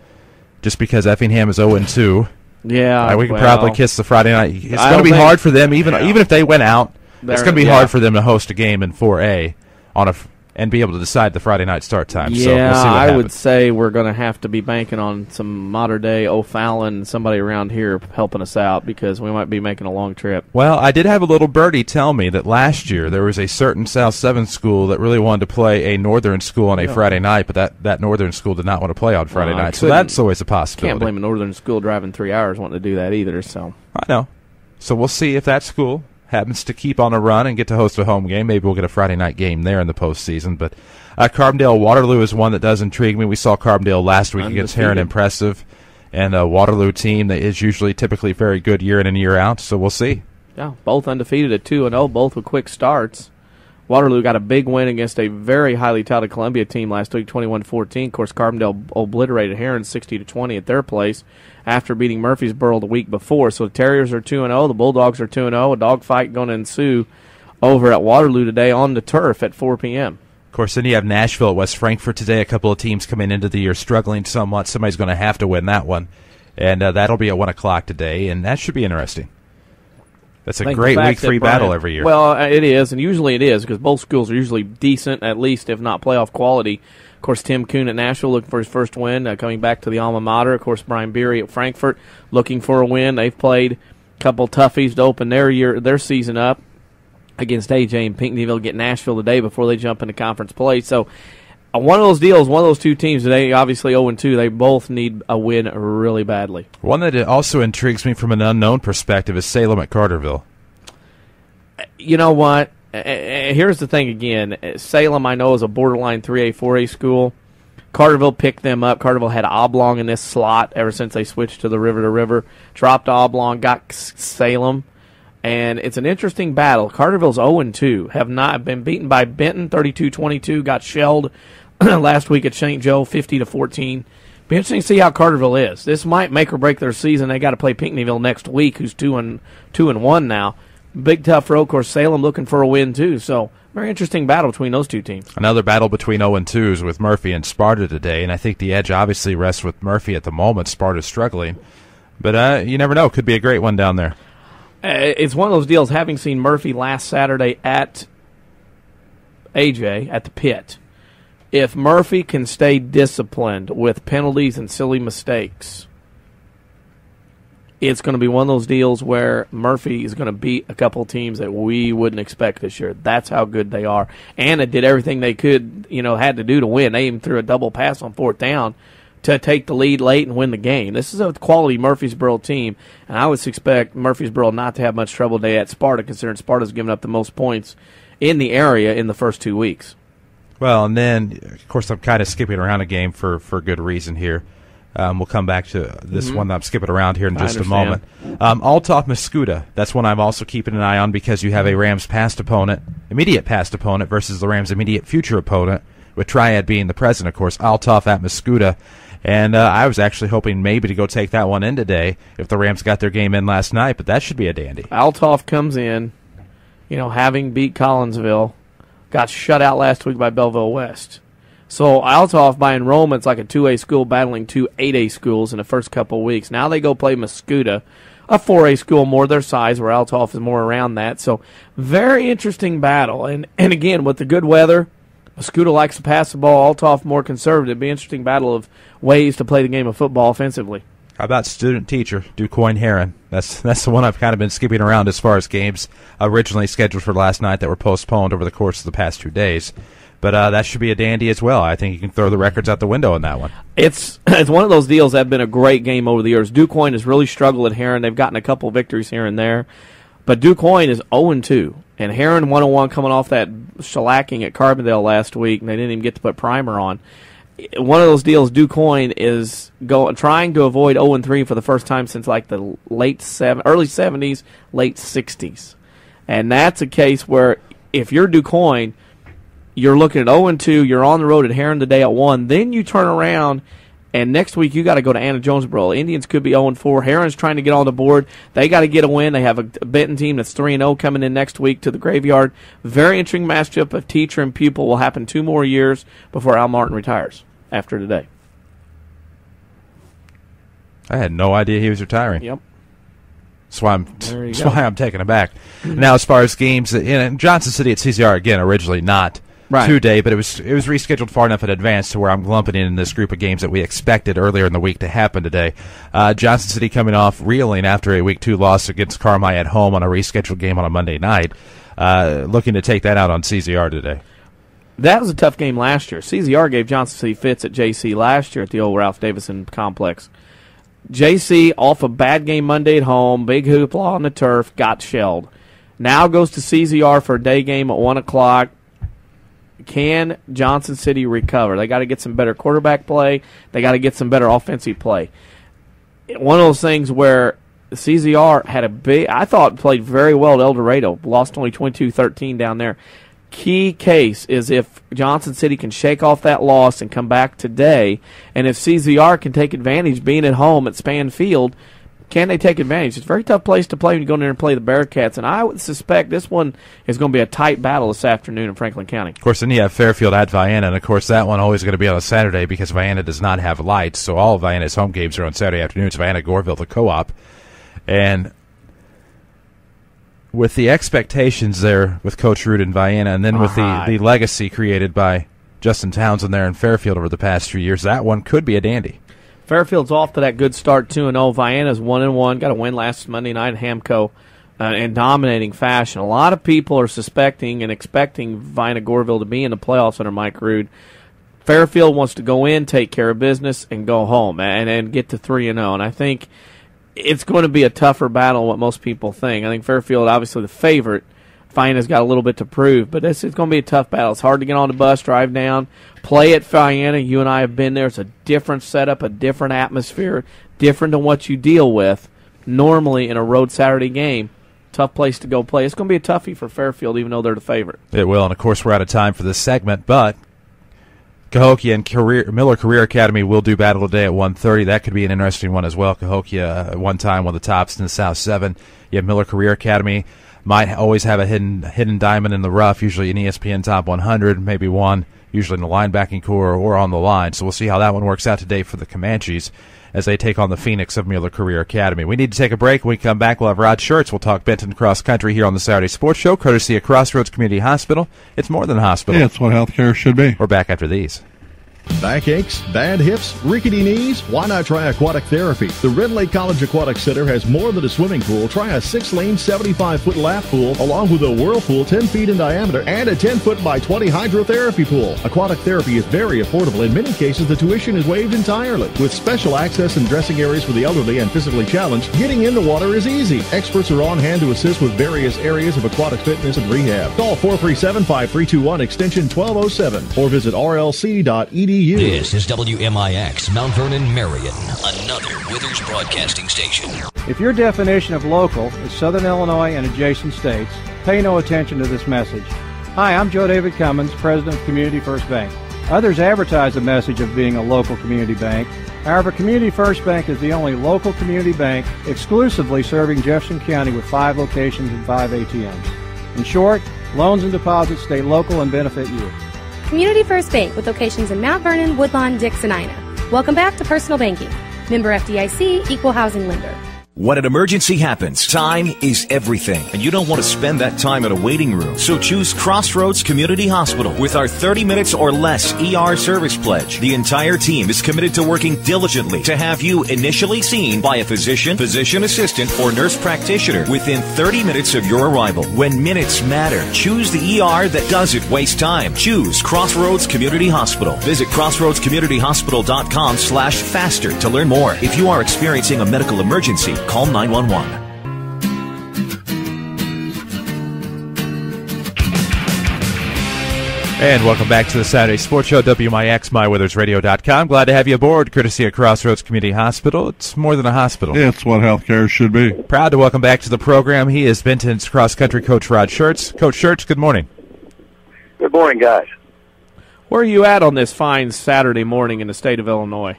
just because Effingham is 0-2. Yeah, we can probably kiss the Friday night. It's going to be hard for them, even if they went out. It's going to be hard for them to host a game in 4A and be able to decide the Friday night start time. Yeah, so we'll see what I happens. would say we're going to have to be banking on some modern-day O'Fallon, somebody around here helping us out, because we might be making a long trip. Well, I did have a little birdie tell me that last year there was a certain South 7 school that really wanted to play a northern school on a Friday night, but that northern school did not want to play on Friday night, so that's always a possibility. Can't blame a northern school driving 3 hours wanting to do that either. So I know. So we'll see if that school happens to keep on a run and get to host a home game. Maybe we'll get a Friday night game there in the postseason. But Carbondale-Waterloo is one that does intrigue me. We saw Carbondale last week against Heron, impressive. And a Waterloo team that is usually typically very good year in and year out, so we'll see. Yeah, both undefeated at 2-0, both with quick starts. Waterloo got a big win against a very highly touted Columbia team last week, 21-14. Of course, Carbondale obliterated Heron 60-20 at their place after beating Murfreesboro the week before. So the Terriers are 2-0, the Bulldogs are 2-0. A dogfight going to ensue over at Waterloo today on the turf at 4 p.m. Of course, then you have Nashville at West Frankfort today. A couple of teams coming into the year struggling somewhat. Somebody's going to have to win that one. And that'll be at 1 o'clock today, and that should be interesting. That's a great week 3 battle every year. Well, it is, and usually it is, because both schools are usually decent, at least, if not playoff quality. Of course, Tim Kuhn at Nashville looking for his first win, coming back to the alma mater. Of course, Brian Beery at Frankfort looking for a win. They've played a couple toughies to open their season up against AJ and Pinckneyville, get Nashville today before they jump into conference play. So one of those deals, one of those two teams today, obviously 0-2, they both need a win really badly. One that also intrigues me from an unknown perspective is Salem at Carterville. You know what? Here's the thing again. Salem, I know, is a borderline 3A, 4A school. Carterville picked them up. Carterville had Oblong in this slot ever since they switched to the river. Dropped Oblong, got Salem. And it's an interesting battle. Carterville's 0-2, have not been beaten by Benton 32-22, got shelled last week at St. Joe 50-14. Be interesting to see how Carterville is. This might make or break their season. They got to play Pinckneyville next week, who's 2-1 now. Big tough road. Of course, Salem looking for a win too. So very interesting battle between those two teams. Another battle between 0-2s with Murphy and Sparta today, and I think the edge obviously rests with Murphy at the moment. Sparta's struggling, but you never know. Could be a great one down there. It's one of those deals, having seen Murphy last Saturday at AJ, at the pit. If Murphy can stay disciplined with penalties and silly mistakes, it's going to be one of those deals where Murphy is going to beat a couple teams that we wouldn't expect this year. That's how good they are. And it did everything they could, had to do to win. They even threw a double pass on 4th down to take the lead late and win the game. This is a quality Murfreesboro team, and I would expect Murfreesboro not to have much trouble today at Sparta, considering Sparta's given up the most points in the area in the first 2 weeks. Well, and then, of course, I'm kind of skipping around a game for good reason here. We'll come back to this one that I'm skipping around here in just a moment. Althoff-Mascoutah, that's one I'm also keeping an eye on because you have a Rams immediate past opponent versus the Rams' immediate future opponent, with Triad being the president, of course. Althoff at Mascoutah. And I was actually hoping maybe to go take that one in today if the Rams got their game in last night, but that should be a dandy. Althoff comes in, having beat Collinsville, got shut out last week by Belleville West. So Althoff, by enrollment, is like a 2A school battling 2 8A schools in the first couple of weeks. Now they go play Mascoutah, a 4A school more their size, where Althoff is more around that. So very interesting battle. And again, with the good weather, Mascoutah likes to pass the ball. Althoff more conservative. It'd be an interesting battle of ways to play the game of football offensively. How about student-teacher, DuQuoin-Heron? That's the one I've kind of been skipping around as far as games originally scheduled for last night that were postponed over the course of the past 2 days. But that should be a dandy as well. I think you can throw the records out the window in that one. It's one of those deals that have been a great game over the years. DuQuoin has really struggled at Heron. They've gotten a couple victories here and there. But DuQuoin is 0-2. And Heron 1-1 coming off that shellacking at Carbondale last week, and they didn't even get to put primer on. One of those deals, DuQuoin is trying to avoid 0-3 for the first time since like the early 70s, late 60s. And that's a case where if you're DuQuoin, you're looking at 0-2, you're on the road at Heron today at 1, then you turn around, and next week you got to go to Anna Jonesboro. Indians could be 0-4. Heron's trying to get on the board. They got to get a win. They have a Benton team that's 3-0 coming in next week to the Graveyard. Very interesting matchup of teacher and pupil. Will happen 2 more years before Al Martin retires after today. I had no idea he was retiring. Yep. That's why I'm taken aback. Now, as far as games in Johnson City at CCR, again, originally not today, but it was rescheduled far enough in advance to where I'm lumping in this group of games that we expected earlier in the week to happen today. Johnson City coming off reeling after a Week 2 loss against Carmi at home on a rescheduled game on a Monday night, looking to take that out on CCR today. That was a tough game last year. CZR gave Johnson City fits at JC last year at the old Ralph Davison complex. JC, off a bad game Monday at home, big hoopla on the turf, got shelled. Now goes to CZR for a day game at 1 o'clock. Can Johnson City recover? They got to get some better quarterback play. They got to get some better offensive play. One of those things where CZR had I thought played very well at El Dorado. Lost only 22-13 down there. key case is if Johnson City can shake off that loss and come back today, and if CZR can take advantage being at home at Span Field, can they take advantage? It's a very tough place to play when you go in there and play the Bearcats, and I would suspect this one is going to be a tight battle this afternoon in Franklin County. Of course, then you have Fairfield at Vienna, and of course that one always going to be on a Saturday because Vienna does not have lights, so all of Vienna's home games are on Saturday afternoons. Vienna, Goreville, the Co-op. And with the expectations there with Coach Root in Vienna, and then with the legacy created by Justin Townsend there in Fairfield over the past few years, that one could be a dandy. Fairfield's off to that good start 2-0. Vienna's 1-1. Got a win last Monday night at Hamco in dominating fashion. A lot of people are suspecting and expecting Vienna Goreville to be in the playoffs under Mike Root. Fairfield wants to go in, take care of business, and go home and get to 3-0. And I think it's going to be a tougher battle than what most people think. I think Fairfield, obviously the favorite. Vienna's got a little bit to prove, but it's going to be a tough battle. It's hard to get on the bus, drive down, play at Vienna. You and I have been there. It's a different setup, a different atmosphere, different than what you deal with normally in a road Saturday game. Tough place to go play. It's going to be a toughie for Fairfield, even though they're the favorite. It will, and of course we're out of time for this segment, but Cahokia and Miller Career Academy will do battle today at 1:30. That could be an interesting one as well. Cahokia, at one time, one of the tops in the South 7. You have Miller Career Academy. Might always have a hidden diamond in the rough, usually an ESPN Top 100, maybe one, usually in the linebacking core or on the line. So we'll see how that one works out today for the Comanches as they take on the Phoenix of Mueller Career Academy. We need to take a break. When we come back, we'll have Rod Shurtz. We'll talk Benton cross country here on the Saturday Sports Show, courtesy of Crossroads Community Hospital. It's more than a hospital. Yeah, it's what healthcare should be. We're back after these. Backaches, bad hips, rickety knees? Why not try aquatic therapy? The Red Lake College Aquatic Center has more than a swimming pool. Try a 6-lane, 75-foot lap pool, along with a whirlpool 10 feet in diameter and a 10-foot by 20 hydrotherapy pool. Aquatic therapy is very affordable. In many cases, the tuition is waived entirely. With special access and dressing areas for the elderly and physically challenged, getting in the water is easy. Experts are on hand to assist with various areas of aquatic fitness and rehab. Call 437-5321 extension 1207 or visit rlc.edu. This is WMIX, Mount Vernon, Marion, another Withers Broadcasting Station. If your definition of local is Southern Illinois and adjacent states, pay no attention to this message. Hi, I'm Joe David Cummins, President of Community First Bank. Others advertise the message of being a local community bank. However, Community First Bank is the only local community bank exclusively serving Jefferson County with 5 locations and 5 ATMs. In short, loans and deposits stay local and benefit you. Community First Bank with locations in Mount Vernon, Woodlawn, Dix, and Ina. Welcome back to Personal Banking. Member FDIC, Equal Housing Lender. When an emergency happens, time is everything, and you don't want to spend that time in a waiting room. So choose Crossroads Community Hospital with our 30 minutes or less ER service pledge. The entire team is committed to working diligently to have you initially seen by a physician, physician assistant, or nurse practitioner within 30 minutes of your arrival. When minutes matter, choose the ER that doesn't waste time. Choose Crossroads Community Hospital. Visit crossroadscommunityhospital.com/faster to learn more. If you are experiencing a medical emergency, call 911. And welcome back to the Saturday Sports Show, WMIX, MyWithersRadio.com. Glad to have you aboard, courtesy of Crossroads Community Hospital. It's more than a hospital. Yeah, it's what healthcare should be. Proud to welcome back to the program. He is Benton's cross-country coach, Rod Shurtz. Coach Shurtz, good morning. Good morning, guys. Where are you at on this fine Saturday morning in the state of Illinois?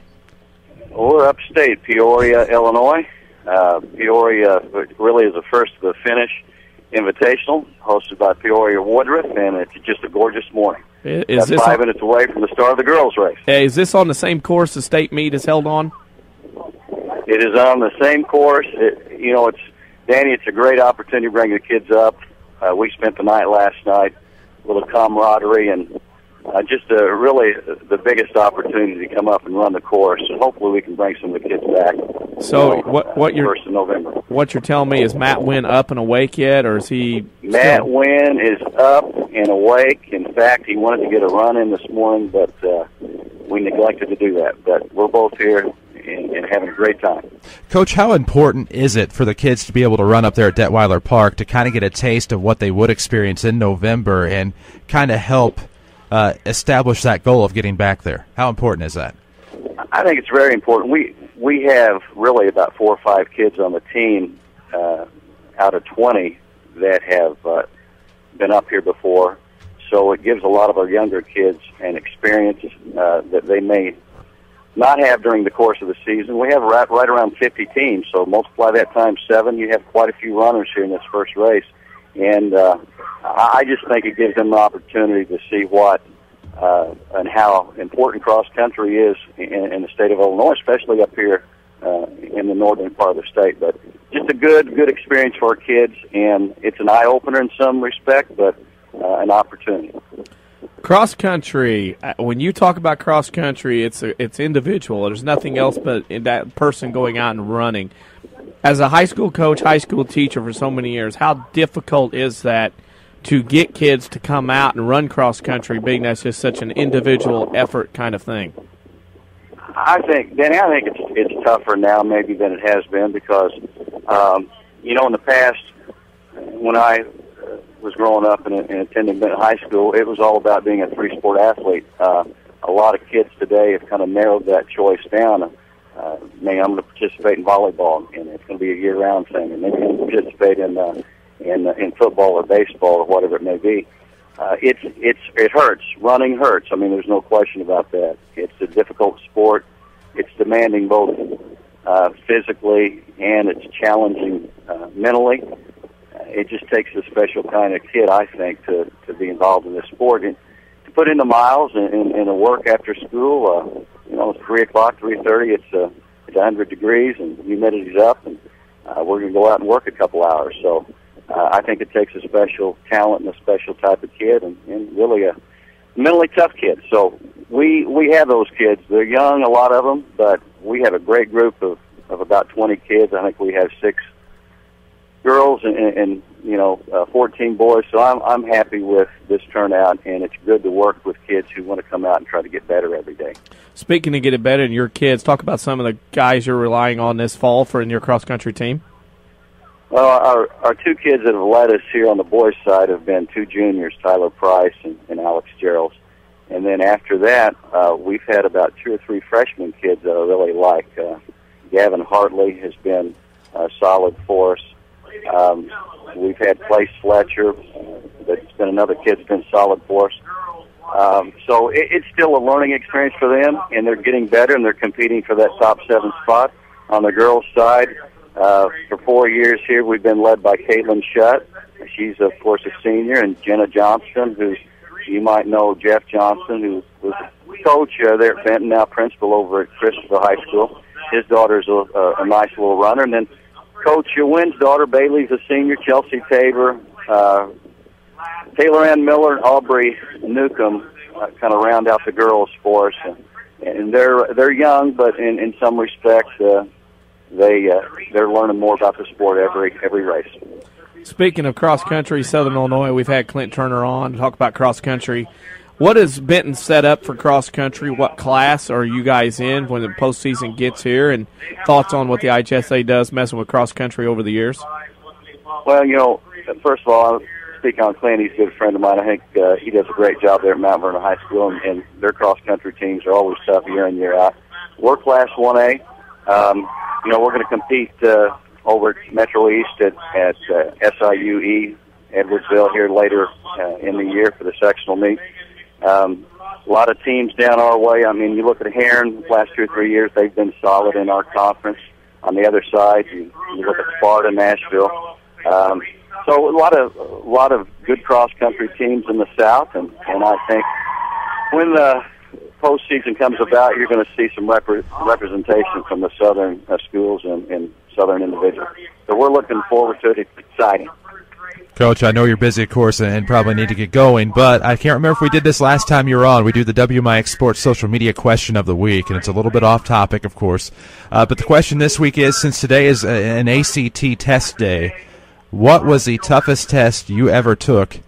We're upstate, Peoria, Illinois. Peoria really is the first of the finish invitational, hosted by Peoria Woodruff, and it's just a gorgeous morning. Is this 5 minutes away from the start of the girls' race. Hey, is this on the same course the state meet is held on? It is on the same course. Danny, it's a great opportunity to bring the kids up. We spent the night last night, a little camaraderie, and just really the biggest opportunity to come up and run the course, and hopefully we can bring some of the kids back. So what you're 1st of November. What you're telling me is Matt Wynn up and awake yet, or is he? Matt Wynn is up and awake. In fact, he wanted to get a run in this morning, but we neglected to do that. But we're both here and having a great time. Coach, how important is it for the kids to be able to run up there at Detweiler Park to kind of get a taste of what they would experience in November and kind of help establish that goal of getting back there? How important is that? I think it's very important. We have really about 4 or 5 kids on the team out of 20 that have been up here before. so it gives a lot of our younger kids an experience that they may not have during the course of the season. We have right around 50 teams, so multiply that times 7, you have quite a few runners here in this first race. And I just think it gives them the opportunity to see what and how important cross-country is in the state of Illinois, especially up here in the northern part of the state. But just a good experience for our kids, and it's an eye-opener in some respect, but an opportunity. Cross country. When you talk about cross country, it's individual. There's nothing else but that person going out and running. As a high school coach, high school teacher for so many years, how difficult is that to get kids to come out and run cross country, being that's just such an individual effort kind of thing? I think, Danny, it's tougher now maybe than it has been because, in the past when I was growing up and attending Benton High School, it was all about being a three-sport athlete. A lot of kids today have kind of narrowed that choice down. Maybe I'm going to participate in volleyball, and it's going to be a year-round thing, and maybe I'm going to participate in football or baseball or whatever it may be. It hurts. Running hurts. I mean, there's no question about that. It's a difficult sport. It's demanding both physically and it's challenging mentally. It just takes a special kind of kid, I think, to be involved in this sport. And to put in the miles and the work after school, it's 3 o'clock, 3:30, it's 100 degrees and humidity's up, and we're going to go out and work a couple hours. So I think it takes a special talent and a special type of kid and really a mentally tough kid. So we have those kids. They're young, a lot of them, but we have a great group of about 20 kids. I think we have 6 girls and 14 boys. So I'm happy with this turnout, and it's good to work with kids who want to come out and try to get better every day. Speaking of getting better in your kids, talk about some of the guys you're relying on this fall for in your cross-country team. Well, our 2 kids that have led us here on the boys' side have been 2 juniors, Tyler Price and Alex Gerald. And then after that, we've had about 2 or 3 freshman kids that I really like. Gavin Hartley has been solid for us. We've had Place Fletcher. That's been another kid that's been solid for us. So it's still a learning experience for them, and they're getting better, and they're competing for that top 7 spot. On the girls' side, for 4 years here, we've been led by Caitlin Shutt. She's, of course, a senior, and Jenna Johnston, who you might know, Jeff Johnson, who was coach there at Benton, now principal over at Christopher High School. His daughter's a nice little runner. And then Coach Wynn's daughter, Bailey's a senior, Chelsea Tabor, Taylor Ann Miller, and Aubrey Newcomb kind of round out the girls for us. And they're young, but in some respects, they're learning more about the sport every race. Speaking of cross-country, Southern Illinois, we've had Clint Turner on to talk about cross-country. What is Benton set up for cross-country? What class are you guys in when the postseason gets here? And thoughts on what the IHSA does messing with cross-country over the years? Well, first of all, I'll speak on Clint. He's a good friend of mine. I think he does a great job there at Mount Vernon High School, and their cross-country teams are always tough year in, year out. We're Class 1A. We're going to compete over at Metro East at SIUE Edwardsville here later in the year for the sectional meet. A lot of teams down our way. I mean, you look at Erin, the last 2 or 3 years, they've been solid in our conference. On the other side, you look at Sparta, Nashville. So a lot of good cross-country teams in the South, and I think when the postseason comes about, you're going to see some representation from the Southern schools and Southern individuals. So we're looking forward to it. It's exciting. Coach, I know you're busy, of course, and probably need to get going, but I can't remember if we did this last time you were on. We do the WMIX Sports Social Media Question of the Week, and it's a little bit off topic, of course. But the question this week is, since today is an ACT test day, what was the toughest test you ever took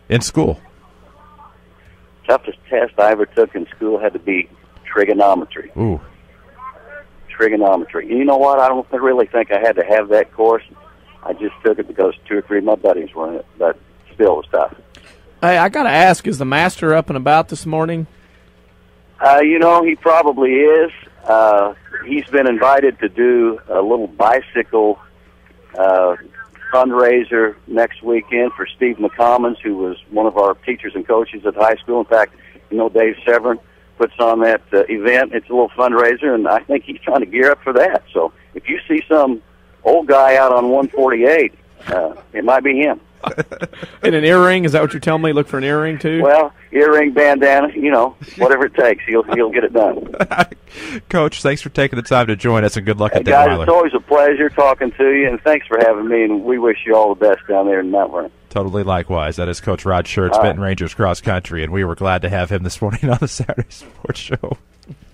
in school? Toughest test I ever took in school had to be trigonometry. Ooh. Trigonometry. And you know what? I don't really think I had to have that course. I just took it because 2 or 3 of my buddies were in it, but still it was tough. Hey, I got to ask, is the master up and about this morning? He probably is. He's been invited to do a little bicycle fundraiser next weekend for Steve McCommons, who was one of our teachers and coaches at the high school. In fact, Dave Severn puts on that event. It's a little fundraiser, and I think he's trying to gear up for that. So if you see some old guy out on 148, it might be him. And an earring, is that what you're telling me? Look for an earring, too? Well, earring, bandana, whatever it takes, he'll get it done. Coach, thanks for taking the time to join us, and good luck at guys, Detweiler. It's always a pleasure talking to you, and thanks for having me, and we wish you all the best down there in Mount Vernon. Totally likewise. That is Coach Rod Shurtz, Benton Rangers cross country, and we were glad to have him this morning on the Saturday Sports Show.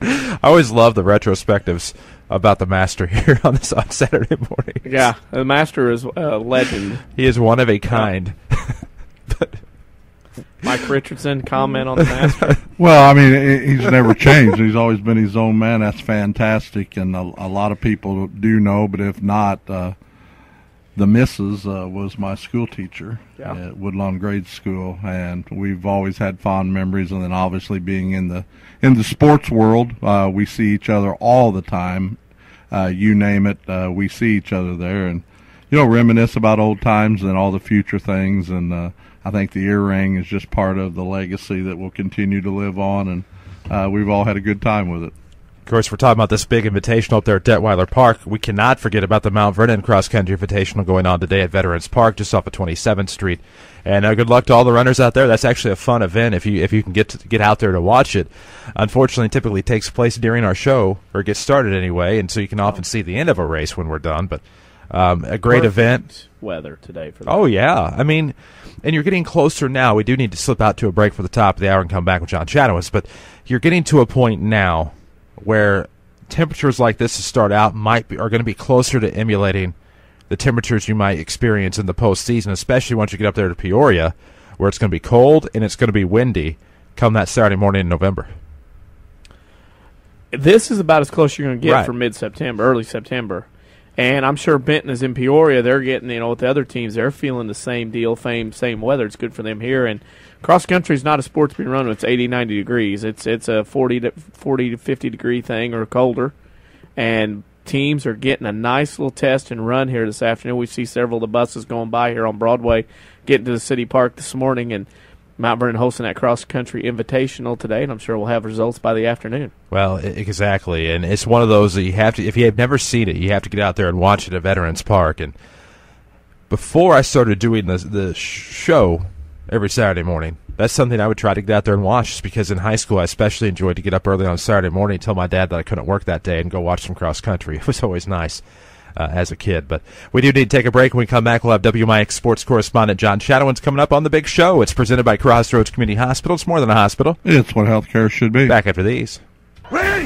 I always love the retrospectives about the master here on Saturday morning. Yeah, the master is a legend. He is one of a kind. Mike Richardson, comment on the master? Well, I mean, he's never changed. He's always been his own man. That's fantastic, and a lot of people do know, but if not, the missus was my school teacher at Woodlawn Grade School, and we've always had fond memories. And then obviously being in the sports world, we see each other all the time. You name it, we see each other there, and reminisce about old times and all the future things. And I think the earring is just part of the legacy that will continue to live on, and we've all had a good time with it. Of course, we're talking about this big invitational up there at Detweiler Park. We cannot forget about the Mount Vernon Cross Country Invitational going on today at Veterans Park, just off of 27th Street. And good luck to all the runners out there. That's actually a fun event if you can get out there to watch it. Unfortunately, it typically takes place during our show, or gets started anyway, and so you can often see the end of a race when we're done. But a great event. Weather today for that. Oh, yeah. I mean, and you're getting closer now. We do need to slip out to a break for the top of the hour and come back with John Shadowens, but you're getting to a point now where temperatures like this to start out are going to be closer to emulating the temperatures you might experience in the postseason, especially once you get up there to Peoria, where it's going to be cold and it's going to be windy come that Saturday morning in November. This is about as close as you're going to get for mid-September, early September. And I'm sure Benton is in Peoria. They're getting, with the other teams, they're feeling the same deal, same weather. It's good for them here. And cross country is not a sport to be run when it's 80, 90 degrees. It's a 40 to 50 degree thing or colder. And teams are getting a nice little test and run here this afternoon. We see several of the buses going by here on Broadway, getting to the city park this morning, and Mount Vernon hosting that cross-country invitational today, and I'm sure we'll have results by the afternoon. Well, exactly, and it's one of those that you have to, if you have never seen it, you have to get out there and watch it at Veterans Park. And before I started doing the show every Saturday morning, that's something I would try to get out there and watch, just because in high school I especially enjoyed to get up early on Saturday morning and tell my dad that I couldn't work that day and go watch some cross-country. It was always nice. As a kid. But we do need to take a break. When we come back, we'll have WMIX sports correspondent John Shadowens coming up on the big show. It's presented by Crossroads Community Hospital. It's more than a hospital. It's what healthcare should be. Back after these.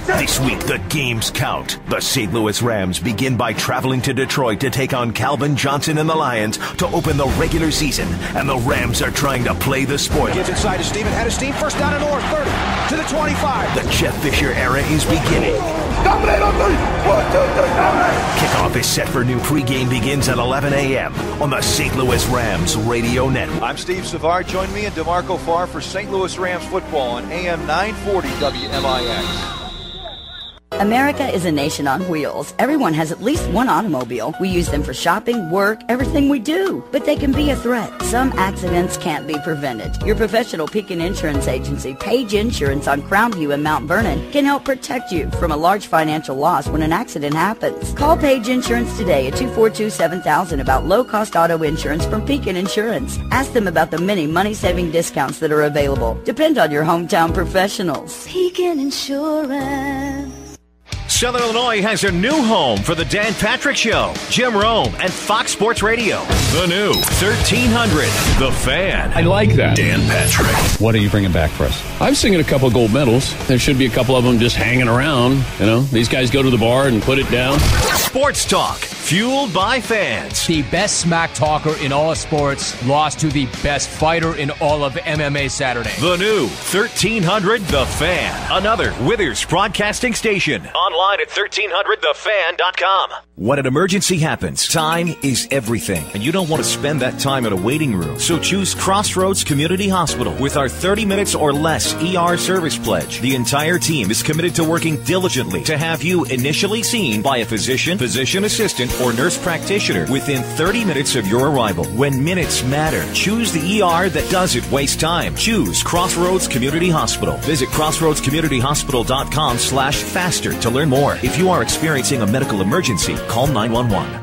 This week, the games count. The St. Louis Rams begin by traveling to Detroit to take on Calvin Johnson and the Lions to open the regular season. And the Rams are trying to play the spoiler. Gives inside to Steven. Head of steam. First down and more. 30 to the 25. The Jeff Fisher era is beginning. Dominate on 3. 1, 2, 3, dominate. Kickoff is set for new pregame begins at 11 a.m. on the St. Louis Rams radio network. I'm Steve Savard. Join me and DeMarco Farr for St. Louis Rams football on AM 940 WMIX. America is a nation on wheels. Everyone has at least one automobile. We use them for shopping, work, everything we do. But they can be a threat. Some accidents can't be prevented. Your professional Pekin Insurance Agency, Page Insurance on Crownview and Mount Vernon, can help protect you from a large financial loss when an accident happens. Call Page Insurance today at 242-7000 about low-cost auto insurance from Pekin Insurance. Ask them about the many money-saving discounts that are available. Depend on your hometown professionals. Pekin Insurance. Southern Illinois has a new home for the Dan Patrick Show. Jim Rome and Fox Sports Radio. The new 1300, The Fan. I like that. Dan Patrick. What are you bringing back for us? I'm singing a couple of gold medals. There should be a couple of them just hanging around. These guys go to the bar and put it down. Sports talk, fueled by fans. The best smack talker in all of sports lost to the best fighter in all of MMA Saturday. The new 1300, The Fan. Another Withers broadcasting station. Online at 1300thefan.com. When an emergency happens, time is everything, and you don't want to spend that time in a waiting room. So choose Crossroads Community Hospital with our 30 minutes or less ER service pledge. The entire team is committed to working diligently to have you initially seen by a physician, physician assistant, or nurse practitioner within 30 minutes of your arrival. When minutes matter, choose the ER that doesn't waste time. Choose Crossroads Community Hospital. Visit crossroadscommunityhospital.com/faster to learn more. If you are experiencing a medical emergency, call 911.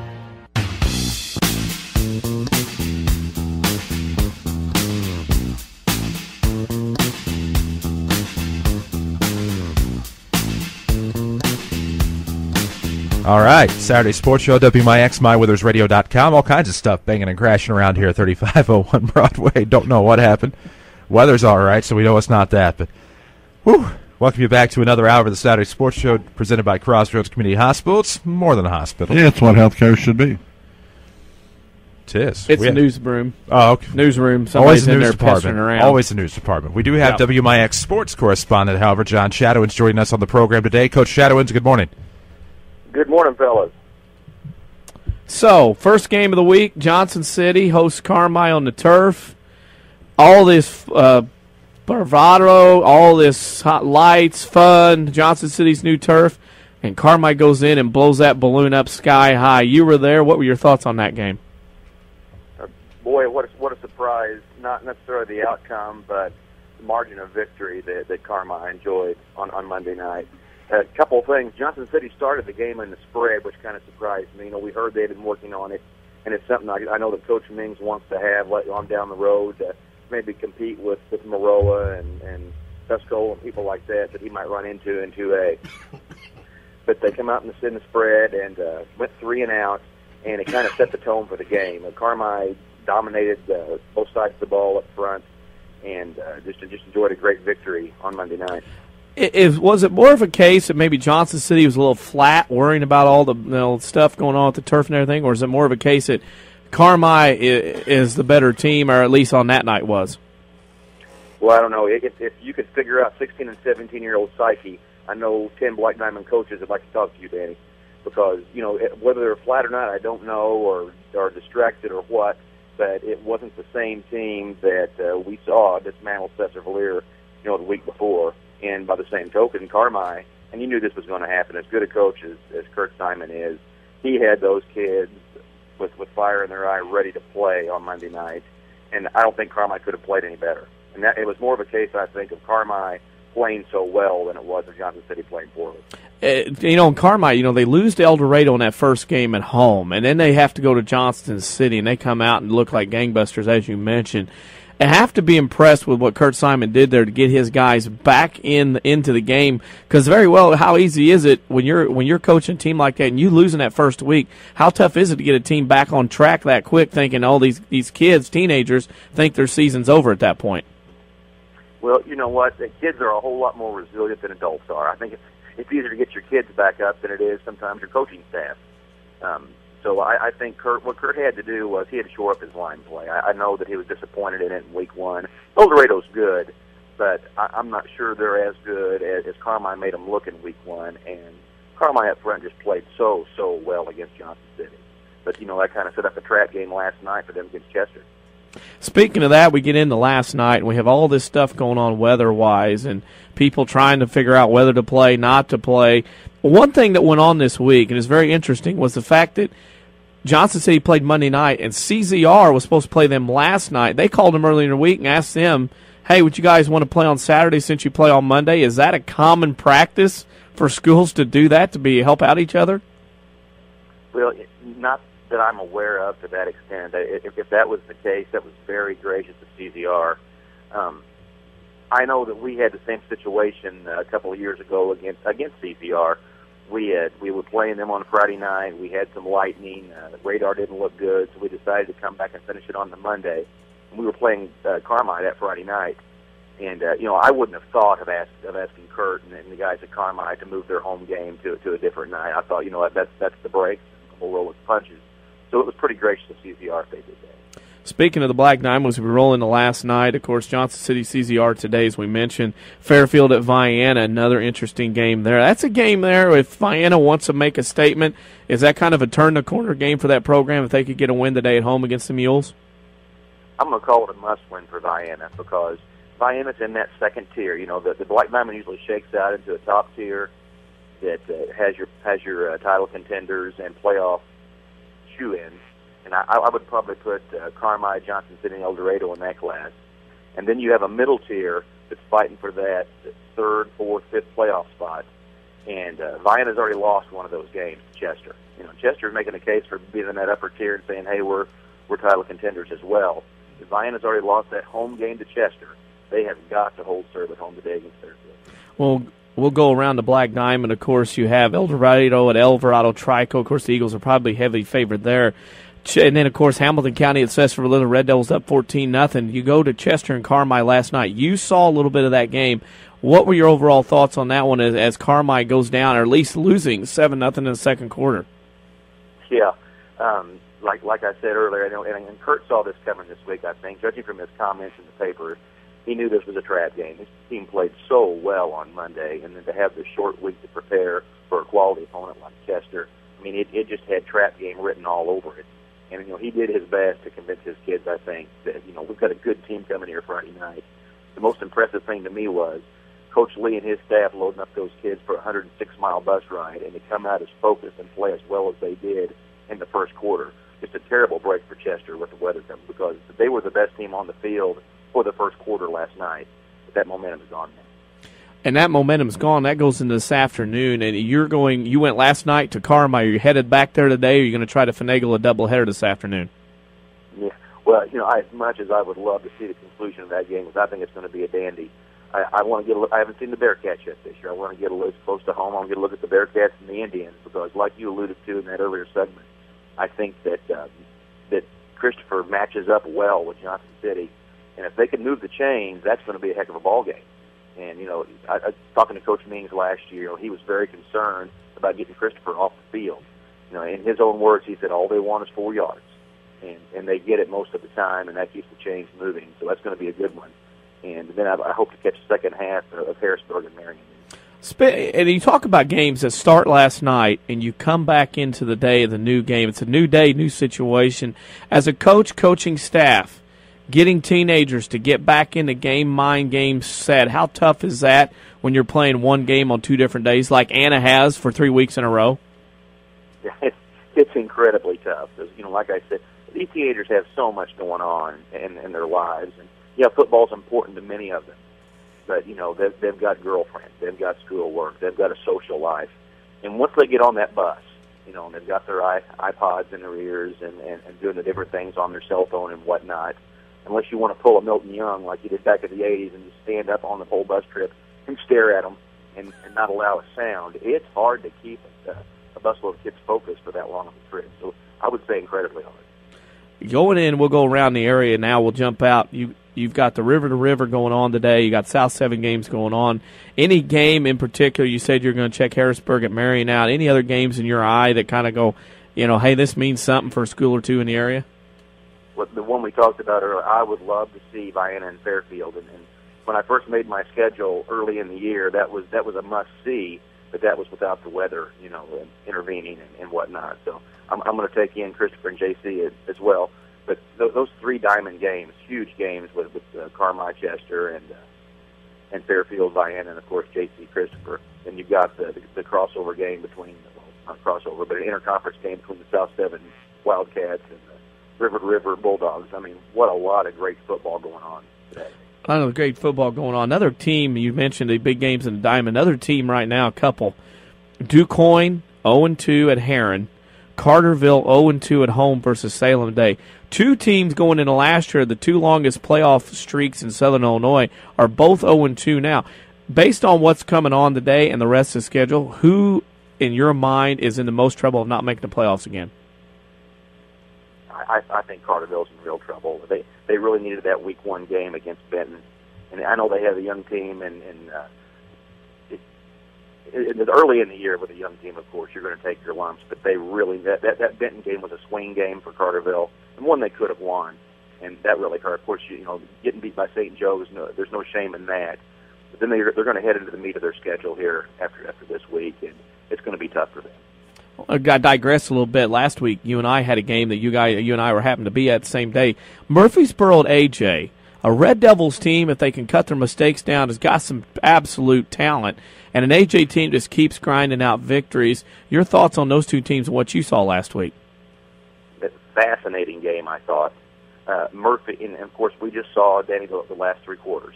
All right, Saturday Sports Show, WMIX, MyWithersRadio.com. All kinds of stuff banging and crashing around here at 3501 Broadway. Don't know what happened. Weather's all right, so we know it's not that. But, welcome you back to another hour of the Saturday Sports Show presented by Crossroads Community Hospital. It's more than a hospital. Yeah, it's what healthcare should be. It is. It's a newsroom. Oh, okay. Newsroom. Always Somebody's the in news there department. pestering around. Always the news department. We do have WMIX sports correspondent, however, John Shadowens, joining us on the program today. Coach Shadowens, good morning. Good morning, fellas. So, first game of the week, Johnson City hosts Carmi on the turf. All this bravado, all this hot lights, fun, Johnson City's new turf, and Carmi goes in and blows that balloon up sky high. You were there. What were your thoughts on that game? Boy, what a surprise. Not necessarily the outcome, but the margin of victory that Carmi enjoyed on Monday night. A couple of things. Johnson City started the game in the spread, which kind of surprised me. We heard they'd been working on it, and it's something I know that Coach Mings wants to have on down the road to maybe compete with Maroa and Tusco and people like that he might run into in 2A. But they come out in the spread and went 3 and out, and it kind of set the tone for the game. Carmi dominated both sides of the ball up front, and just enjoyed a great victory on Monday night. Was it more of a case that maybe Johnson City was a little flat, worrying about all the stuff going on with the turf and everything, or is it more of a case that Carmi is the better team, or at least on that night was? Well, I don't know. If you could figure out 16 and 17-year-old psyche, I know 10 Black Diamond coaches would like to talk to you, Danny, because whether they're flat or not, I don't know, or distracted or what, but it wasn't the same team that we saw dismantle Sesser-Valier, the week before. And by the same token, Carmi, and you knew this was going to happen, as good a coach as Kurt Simon is, he had those kids with fire in their eye ready to play on Monday night, and I don't think Carmi could have played any better. And it was more of a case, I think, of Carmi playing so well than it was of Johnson City playing poorly. In Carmi, they lose to El Dorado in that first game at home, and then they have to go to Johnson City, and they come out and look like gangbusters, as you mentioned. I have to be impressed with what Kurt Simon did there to get his guys back into the game, because very well, how easy is it when you're coaching a team like that and you lose in that first week? How tough is it to get a team back on track that quick, thinking all these kids, teenagers, think their season's over at that point? Well, you know what? The kids are a whole lot more resilient than adults are. I think it's easier to get your kids back up than it is sometimes your coaching staff. So I think what Kurt had to do was he had to shore up his line play. I know that he was disappointed in it in week 1. El Dorado's good, but I'm not sure they're as good as Carmi made them look in week 1. And Carmi up front just played so well against Johnson City. But, that kind of set up a trap game last night for them against Chester. Speaking of that, we get into last night, and we have all this stuff going on weather-wise and people trying to figure out whether to play, not to play. One thing that went on this week, and is very interesting, was the fact that Johnson City played Monday night, and CZR was supposed to play them last night. They called them earlier in the week and asked them, hey, would you guys want to play on Saturday since you play on Monday? Is that a common practice for schools to do that, to help out each other? Well, not that I'm aware of to that extent. If that was the case, that was very gracious of CZR. I know that we had the same situation a couple of years ago against CZR. We were playing them on Friday night. We had some lightning. The radar didn't look good, so we decided to come back and finish it on the Monday. And we were playing Carmi that Friday night. And, I wouldn't have thought of asking Kurt and the guys at Carmi to move their home game to a different night. I thought, that's the break. We'll roll with the punches. So it was pretty gracious of CZR if they did that. Speaking of the Black Diamonds, we roll into last night. Of course, Johnson City CZR today, as we mentioned. Fairfield at Vienna, another interesting game there. That's a game there. If Vienna wants to make a statement, is that kind of a turn-the-corner game for that program if they could get a win today at home against the Mules? I'm going to call it a must-win for Vienna because Vienna's in that second tier. The Black Diamond usually shakes out into a top tier that has your title contenders and playoff two ends, and I would probably put Carmi, Johnson City, and El Dorado in that class. And then you have a middle tier that's fighting for that third, fourth, fifth playoff spot. And Vienna's already lost one of those games to Chester. You know, Chester's making a case for being in that upper tier and saying, hey, we're title contenders as well. Vienna's already lost that home game to Chester. They have got to hold serve at home today against Fairfield. Well, we'll go around the Black Diamond. Of course, you have El Dorado at Alvarado Trico. Of course, the Eagles are probably heavy favored there. And then, of course, Hamilton County at Sesser-Valier, the Red Devils up 14-0. You go to Chester and Carmi last night. You saw a little bit of that game. What were your overall thoughts on that one as Carmi goes down, or at least losing 7-0 in the second quarter? Yeah. Like I said earlier, I know, and Kurt saw this coming this week, I think. Judging from his comments in the paper, he knew this was a trap game. His team played so well on Monday, and then to have the short week to prepare for a quality opponent like Chester, I mean, it just had trap game written all over it. And, you know, he did his best to convince his kids, I think, that, you know, we've got a good team coming here Friday night. The most impressive thing to me was Coach Lee and his staff loading up those kids for a 106-mile bus ride, and to come out as focused and play as well as they did in the first quarter. Just a terrible break for Chester with the weather coming, because they were the best team on the field for the first quarter last night. But that momentum is gone now. And that momentum's gone. That goes into this afternoon. And you went last night to Carmi. Are you headed back there today, or are you going to try to finagle a doubleheader this afternoon? Yeah. Well, you know, as much as I would love to see the conclusion of that game, because I think it's going to be a dandy. I want to get. I haven't seen the Bearcats yet this year. I want to get a look close to home. I want to get a look at the Bearcats and the Indians, because, like you alluded to in that earlier segment, I think that that Christopher matches up well with Johnson City, and if they can move the chains, that's going to be a heck of a ball game. And, you know, I talking to Coach Mings last year, you know, he was very concerned about getting Christopher off the field. You know, in his own words, he said all they want is 4 yards, and they get it most of the time, and that keeps the chains moving. So that's going to be a good one. And then I hope to catch the second half of Harrisburg and Marion. And you talk about games that start last night, and you come back into the day of the new game. It's a new day, new situation. As a coach, coaching staff, getting teenagers to get back into game mind, game set, how tough is that when you're playing one game on 2 different days like Anna has for 3 weeks in a row? Yeah, it's incredibly tough. Because, you know, like I said, these teenagers have so much going on in their lives. And, yeah, football's important to many of them. But, you know, they've got girlfriends, they've got schoolwork, they've got a social life. And once they get on that bus, you know, and they've got their iPods in their ears and doing the different things on their cell phone and whatnot, unless you want to pull a Milton Young like you did back in the 80s and just stand up on the whole bus trip and stare at them and not allow a sound, it's hard to keep a busload of kids focused for that long of a trip. So I would say incredibly hard. Going in, we'll go around the area now. We'll jump out. You've got the River to River going on today. You got South 7 games going on. Any game in particular, you said you're going to check Harrisburg at Marion out. Any other games in your eye that kind of go, you know, hey, this means something for a school or two in the area? Well, the one we talked about earlier, I would love to see Vienna and Fairfield. And when I first made my schedule early in the year, that was a must-see, but that was without the weather, you know, intervening and whatnot. So I'm going to take in Christopher and JC as well. But those 3 diamond games, huge games with Carmi, Chester, and Fairfield, Vienna, and, of course, JC Christopher. And you've got the crossover game between, well, not crossover, but an interconference game between the South 7 Wildcats and the River to River Bulldogs. I mean, what a lot of great football going on today. I know, great football going on. Another team, you mentioned the big games in the diamond. Another team right now, a couple. DuQuoin, 0-2 at Heron. Carterville 0-2 at home versus Salem Day. 2 teams going into last year, the 2 longest playoff streaks in Southern Illinois, are both 0-2 now. Based on what's coming on today and the rest of the schedule, who, in your mind, is in the most trouble of not making the playoffs again? I think Carterville's in real trouble. They really needed that Week 1 game against Benton. And I know they have a young team, and early in the year with a young team, of course, you're going to take your lumps. But they really that Benton game was a swing game for Carterville, and one they could have won, and that really hurt. Of course, you know, getting beat by St. Joe's, there's no shame in that. But then they're going to head into the meat of their schedule here after this week, and it's going to be tough for them. I digress a little bit. Last week, you and I had a game that you and I were happened to be at the same day. Murfreesboro at AJ, a Red Devils team, if they can cut their mistakes down, has got some absolute talent. And an AJ team just keeps grinding out victories. Your thoughts on those 2 teams and what you saw last week? fascinating game, I thought. Murphy, and of course, we just saw Danny the last three quarters.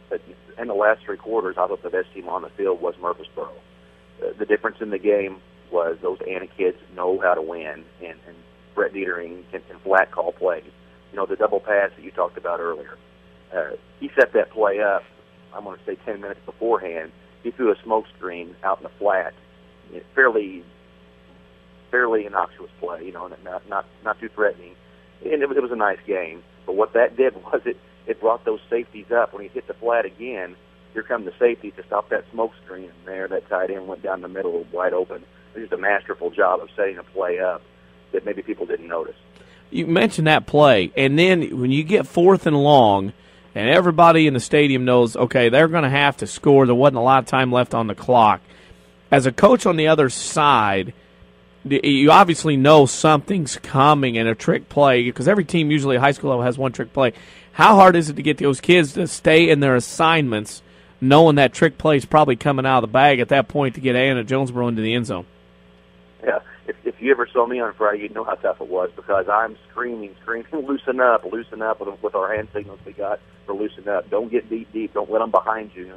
But in the last three quarters, I thought the best team on the field was Murfreesboro. The difference in the game was those Anna kids know how to win, and Brett Dietering can flat call plays. You know, the double pass that you talked about earlier. He set that play up, I'm going to say 10 minutes beforehand. He threw a smoke screen out in the flat. Fairly innocuous play, you know, not too threatening. And it was a nice game. But what that did was it brought those safeties up. When he hit the flat again, here come the safeties to stop that smoke screen. And there, that tight end went down the middle wide open. It was just a masterful job of setting a play up that maybe people didn't notice. You mentioned that play, and then when you get 4th and long, and everybody in the stadium knows, okay, they're going to have to score. There wasn't a lot of time left on the clock. As a coach on the other side, you obviously know something's coming in a trick play, because every team usually at high school level has one trick play. How hard is it to get those kids to stay in their assignments, knowing that trick play is probably coming out of the bag at that point to get Anna Jonesboro into the end zone? Yeah, if you ever saw me on Friday, you'd know how tough it was, because I'm screaming, loosen up with our hand signals we got for loosen up. Don't get deep, don't let them behind you.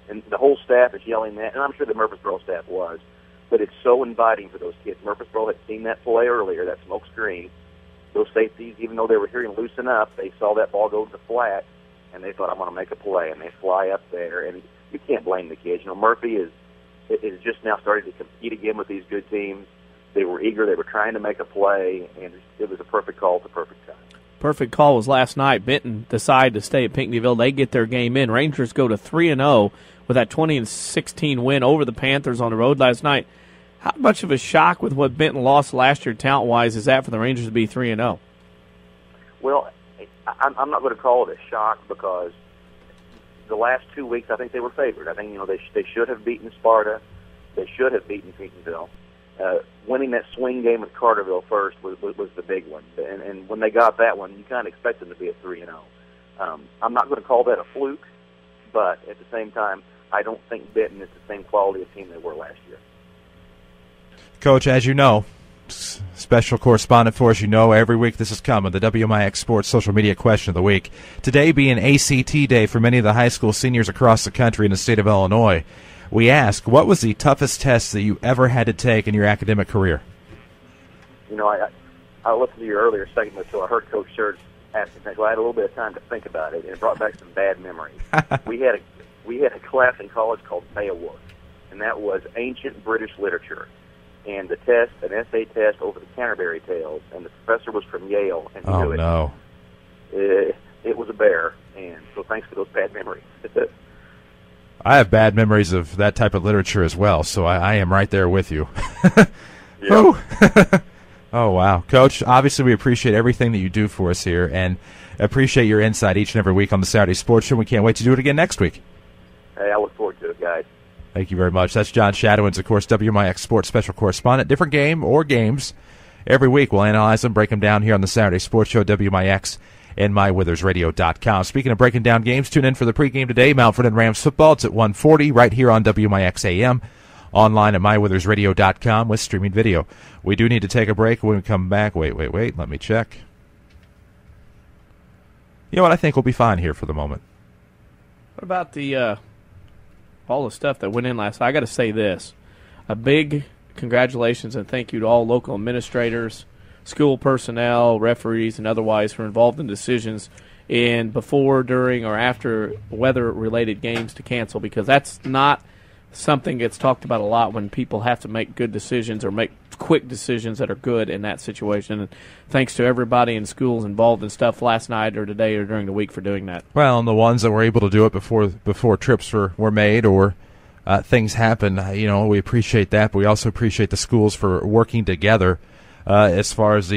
And the whole staff is yelling that, and I'm sure the Murfreesboro staff was. But it's so inviting for those kids. Murfreesboro had seen that play earlier, that smoke screen. Those safeties, even though they were hearing loosen up, they saw that ball go to the flat, and they thought, I'm going to make a play, and they fly up there. And you can't blame the kids. You know, Murphy is just now starting to compete again with these good teams. They were eager. They were trying to make a play, and it was a perfect call at the perfect time. Perfect call was last night. Benton decided to stay at Pinckneyville. They get their game in. Rangers go to 3-0 with that 20-16 win over the Panthers on the road last night. How much of a shock with what Benton lost last year talent-wise is that for the Rangers to be 3-0? Well, I'm not going to call it a shock, because the last 2 weeks I think they were favored. I think, you know, they should have beaten Sparta. They should have beaten Pinckneyville. Winning that swing game with Carterville first was the big one. And when they got that one, you kind of expect them to be at 3-0. I'm not going to call that a fluke, but at the same time, I don't think Benton is the same quality of team they were last year. Coach, as you know, special correspondent for us, you know every week this is coming, the WMIX Sports Social Media Question of the Week. Today being ACT Day for many of the high school seniors across the country in the state of Illinois, we ask, what was the toughest test that you ever had to take in your academic career? You know, I listened to your earlier segment, so I heard Coach Shurtz ask me, so I had a little bit of time to think about it, and it brought back some bad memories. We had a class in college called Beowulf, and that was ancient British literature. And the test, an essay test over the Canterbury Tales, and the professor was from Yale, and he knew it. No. It was a bear, and so thanks for those bad memories. I have bad memories of that type of literature as well, so I am right there with you. Oh, wow. Coach, obviously we appreciate everything that you do for us here, and appreciate your insight each and every week on the Saturday Sports Show. We can't wait to do it again next week. Hey, I look forward to it, guys. Thank you very much. That's John Shadowens, of course, WMIX Sports Special Correspondent. Different game or games every week. We'll analyze them, break them down here on the Saturday Sports Show, WMIX, and MyWithersRadio.com. Speaking of breaking down games, tune in for the pregame today, Mount Vernon Rams football. It's at 1:40 right here on WMIX AM, online at MyWithersRadio.com with streaming video. We do need to take a break. When we come back, wait, let me check. You know what? I think we'll be fine here for the moment. What about the all the stuff that went in last night? I got to say this. A big congratulations and thank you to all local administrators, school personnel, referees, and otherwise who are involved in decisions in before, during, or after weather-related games to cancel, because that's not something that's talked about a lot when people have to make good decisions or make quick decisions that are good in that situation. And thanks to everybody in schools involved in stuff last night or today or during the week for doing that. Well, and the ones that were able to do it before trips were made or things happen, you know, we appreciate that, but we also appreciate the schools for working together as far as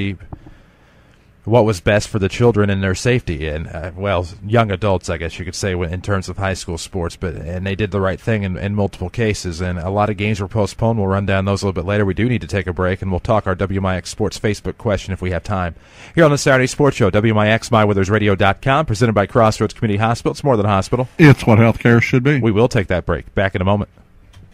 what was best for the children and their safety, and young adults, I guess you could say, in terms of high school sports. And they did the right thing in multiple cases, and a lot of games were postponed. We'll run down those a little bit later. We do need to take a break, and we'll talk our WMIX Sports Facebook question if we have time. Here on the Saturday Sports Show, WMIX, MyWithersRadio.com, presented by Crossroads Community Hospital. It's more than a hospital. It's what healthcare should be. We will take that break. Back in a moment.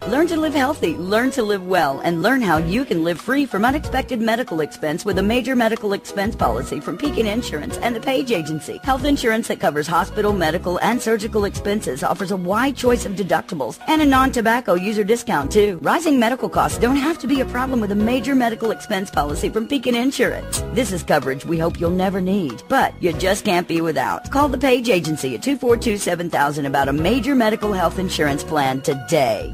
Learn to live healthy, learn to live well, and learn how you can live free from unexpected medical expense with a major medical expense policy from Pekin Insurance and the Page Agency. Health insurance that covers hospital, medical, and surgical expenses offers a wide choice of deductibles and a non-tobacco user discount, too. Rising medical costs don't have to be a problem with a major medical expense policy from Pekin Insurance. This is coverage we hope you'll never need, but you just can't be without. Call the Page Agency at 242-7000 about a major medical health insurance plan today.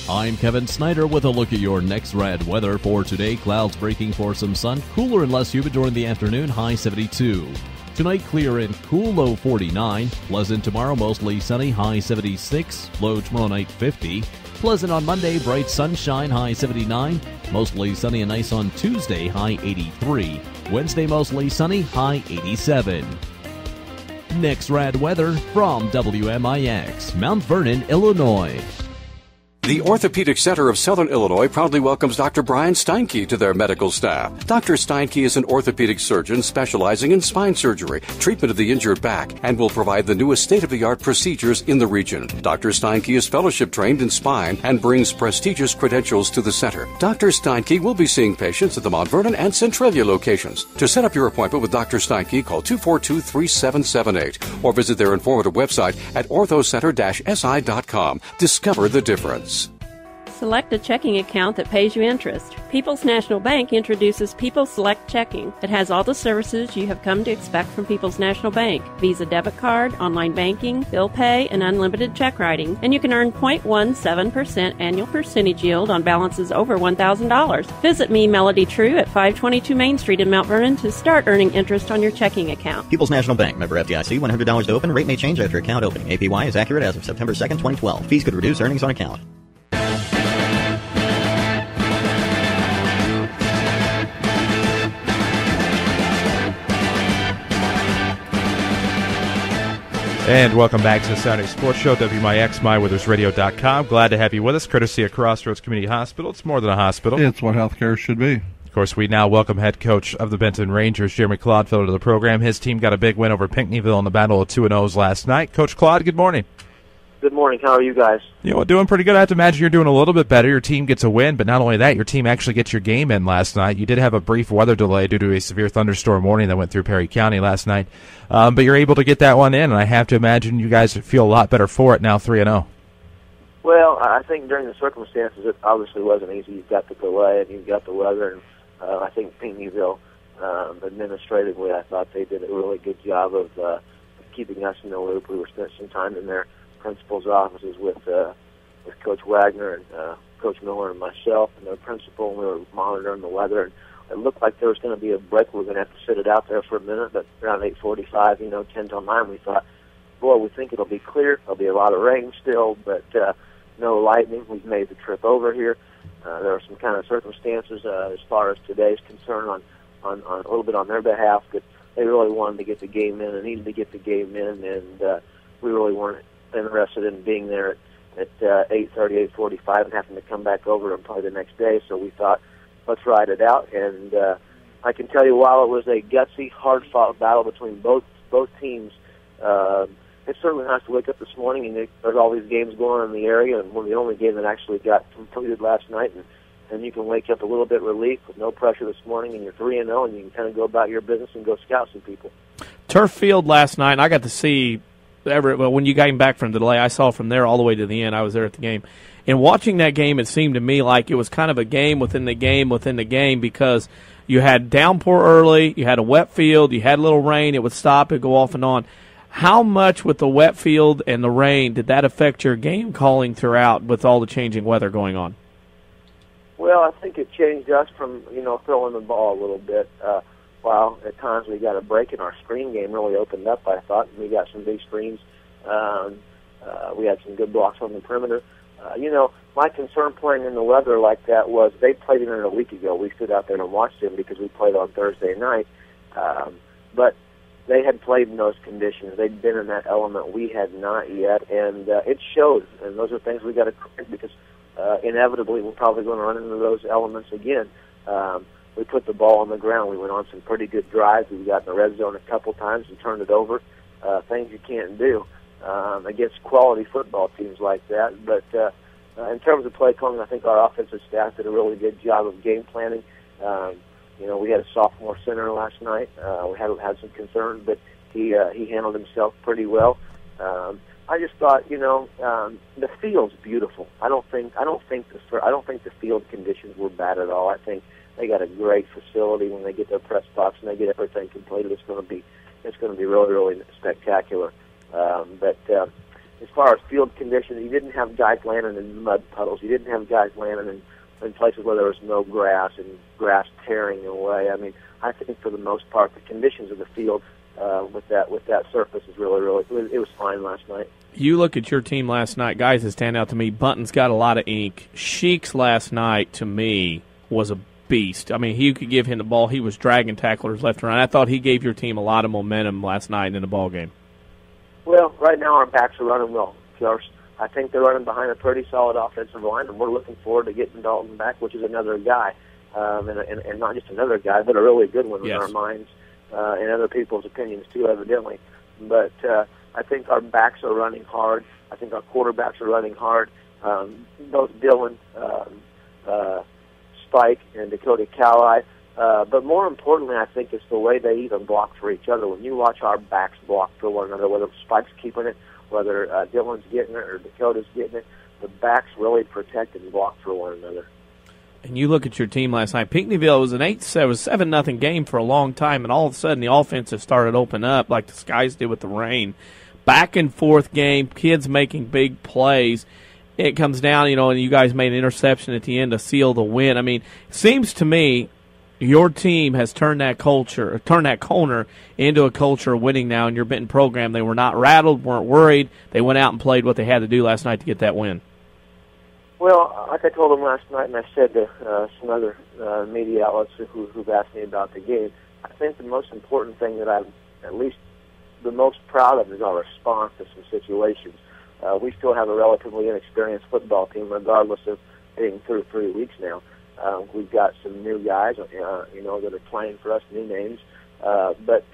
I'm Kevin Snyder with a look at your next rad weather for today. Clouds breaking for some sun, cooler and less humid during the afternoon, high 72. Tonight, clear and cool, low 49. Pleasant tomorrow, mostly sunny, high 76. Low tomorrow night, 50. Pleasant on Monday, bright sunshine, high 79. Mostly sunny and nice on Tuesday, high 83. Wednesday, mostly sunny, high 87. Next rad weather from WMIX, Mount Vernon, Illinois. The Orthopedic Center of Southern Illinois proudly welcomes Dr. Brian Steinke to their medical staff. Dr. Steinke is an orthopedic surgeon specializing in spine surgery, treatment of the injured back, and will provide the newest state-of-the-art procedures in the region. Dr. Steinke is fellowship trained in spine and brings prestigious credentials to the center. Dr. Steinke will be seeing patients at the Mount Vernon and Centralia locations. To set up your appointment with Dr. Steinke, call 242-3778 or visit their informative website at orthocenter-si.com. Discover the difference. Select a checking account that pays you interest. People's National Bank introduces People Select Checking. It has all the services you have come to expect from People's National Bank. Visa debit card, online banking, bill pay, and unlimited check writing. And you can earn 0.17% annual percentage yield on balances over $1,000. Visit me, Melody True, at 522 Main Street in Mount Vernon to start earning interest on your checking account. People's National Bank, member FDIC, $100 to open. Rate may change after account opening. APY is accurate as of September 2nd, 2012. Fees could reduce earnings on account. And welcome back to the Saturday Sports Show, WMIX, MyWithersRadio.com. Glad to have you with us, courtesy of Crossroads Community Hospital. It's more than a hospital. It's what healthcare should be. Of course, we now welcome head coach of the Benton Rangers, Jeremy Clodfelder, to the program. His team got a big win over Pinckneyville in the Battle of 2-0s last night. Coach Clod, good morning. Good morning. How are you guys? You know, doing pretty good. I have to imagine you're doing a little bit better. Your team gets a win, but not only that, your team actually gets your game in last night. You did have a brief weather delay due to a severe thunderstorm warning that went through Perry County last night, but you're able to get that one in, and I have to imagine you guys feel a lot better for it now, 3-0. Well, I think during the circumstances, it obviously wasn't easy. You've got the delay, and you've got the weather, and I think Pinckneyville, administratively, I thought they did a really good job of keeping us in the loop. We were spent some time in their principal's offices with Coach Wagner and Coach Miller and myself and their principal, and we were monitoring the weather. And it looked like there was going to be a break. We were going to have to sit it out there for a minute, but around 8:45, 10 till 9, we thought, boy, we think it'll be clear. There'll be a lot of rain still, but no lightning. We've made the trip over here. There are some kind of circumstances as far as today's concern on a little bit on their behalf, but they really wanted to get the game in and needed to get the game in, and we really weren't interested in being there at 8:30, 8:45 and having to come back over and play the next day. So we thought, let's ride it out. And I can tell you, while it was a gutsy, hard-fought battle between both teams, it's certainly nice to wake up this morning and there's all these games going on in the area, and we're the only game that actually got completed last night. And you can wake up a little bit relieved with no pressure this morning, and you're 3-0, and you can kind of go about your business and go scout some people. Turf Field last night, and I got to see when you came back from the delay, I saw from there all the way to the end. I was there at the game. And watching that game, it seemed to me like it was kind of a game within the game within the game, because you had downpour early, you had a wet field, you had a little rain, it would stop, it would go off and on. How much with the wet field and the rain did that affect your game calling throughout with all the changing weather going on? Well, I think it changed us from, throwing the ball a little bit. While at times we got a break in our screen game, really opened up, I thought. We got some big screens. We had some good blocks on the perimeter. My concern playing in the weather like that was they played in it a week ago. We stood out there and watched them because we played on Thursday night. But they had played in those conditions. They'd been in that element. We had not yet, and it showed. And those are things we got to correct because inevitably we're probably going to run into those elements again. We put the ball on the ground. We went on some pretty good drives. We got in the red zone a couple times and turned it over. Things you can't do against quality football teams like that. But in terms of play calling, I think our offensive staff did a really good job of game planning. We had a sophomore center last night. We had some concerns, but he handled himself pretty well. I just thought, the field's beautiful. I don't think the field conditions were bad at all. I think they got a great facility when they get their press box and they get everything completed. It's going to be really, really spectacular. But as far as field conditions, you didn't have guys landing in mud puddles. You didn't have guys landing in places where there was no grass and grass tearing away. I mean, I think for the most part, the conditions of the field with that surface is really, it was fine last night. You look at your team last night, guys that stand out to me. Bunton's got a lot of ink. Sheeks last night, to me, was a beast. I mean, he could give him the ball. He was dragging tacklers left and right. I thought he gave your team a lot of momentum last night in the ball game. Well, right now our backs are running well. I think they're running behind a pretty solid offensive line, and we're looking forward to getting Dalton back, which is another guy, and not just another guy, but a really good one in our minds and other people's opinions too, evidently. But I think our backs are running hard. I think our quarterbacks are running hard. Both Dylan, Spike, and Dakota Cali. But more importantly, I think it's the way they even block for each other. When you watch our backs block for one another, whether Spike's keeping it, whether Dylan's getting it or Dakota's getting it, the backs really protect and block for one another. And you look at your team last night. Pinckneyville was an 7-0 game for a long time, and all of a sudden the offense has started to open up like the Skies did with the rain. Back and forth game, kids making big plays. It comes down, and you guys made an interception at the end to seal the win. I mean, it seems to me your team has turned that corner into a culture of winning now in your Benton program. They were not rattled, weren't worried. They went out and played what they had to do last night to get that win. Well, like I told them last night, and I said to some other media outlets who've asked me about the game, I think the most important thing that I'm at least the most proud of is our response to some situations. We still have a relatively inexperienced football team, regardless of being through 3 weeks now. We've got some new guys, that are playing for us, new names. But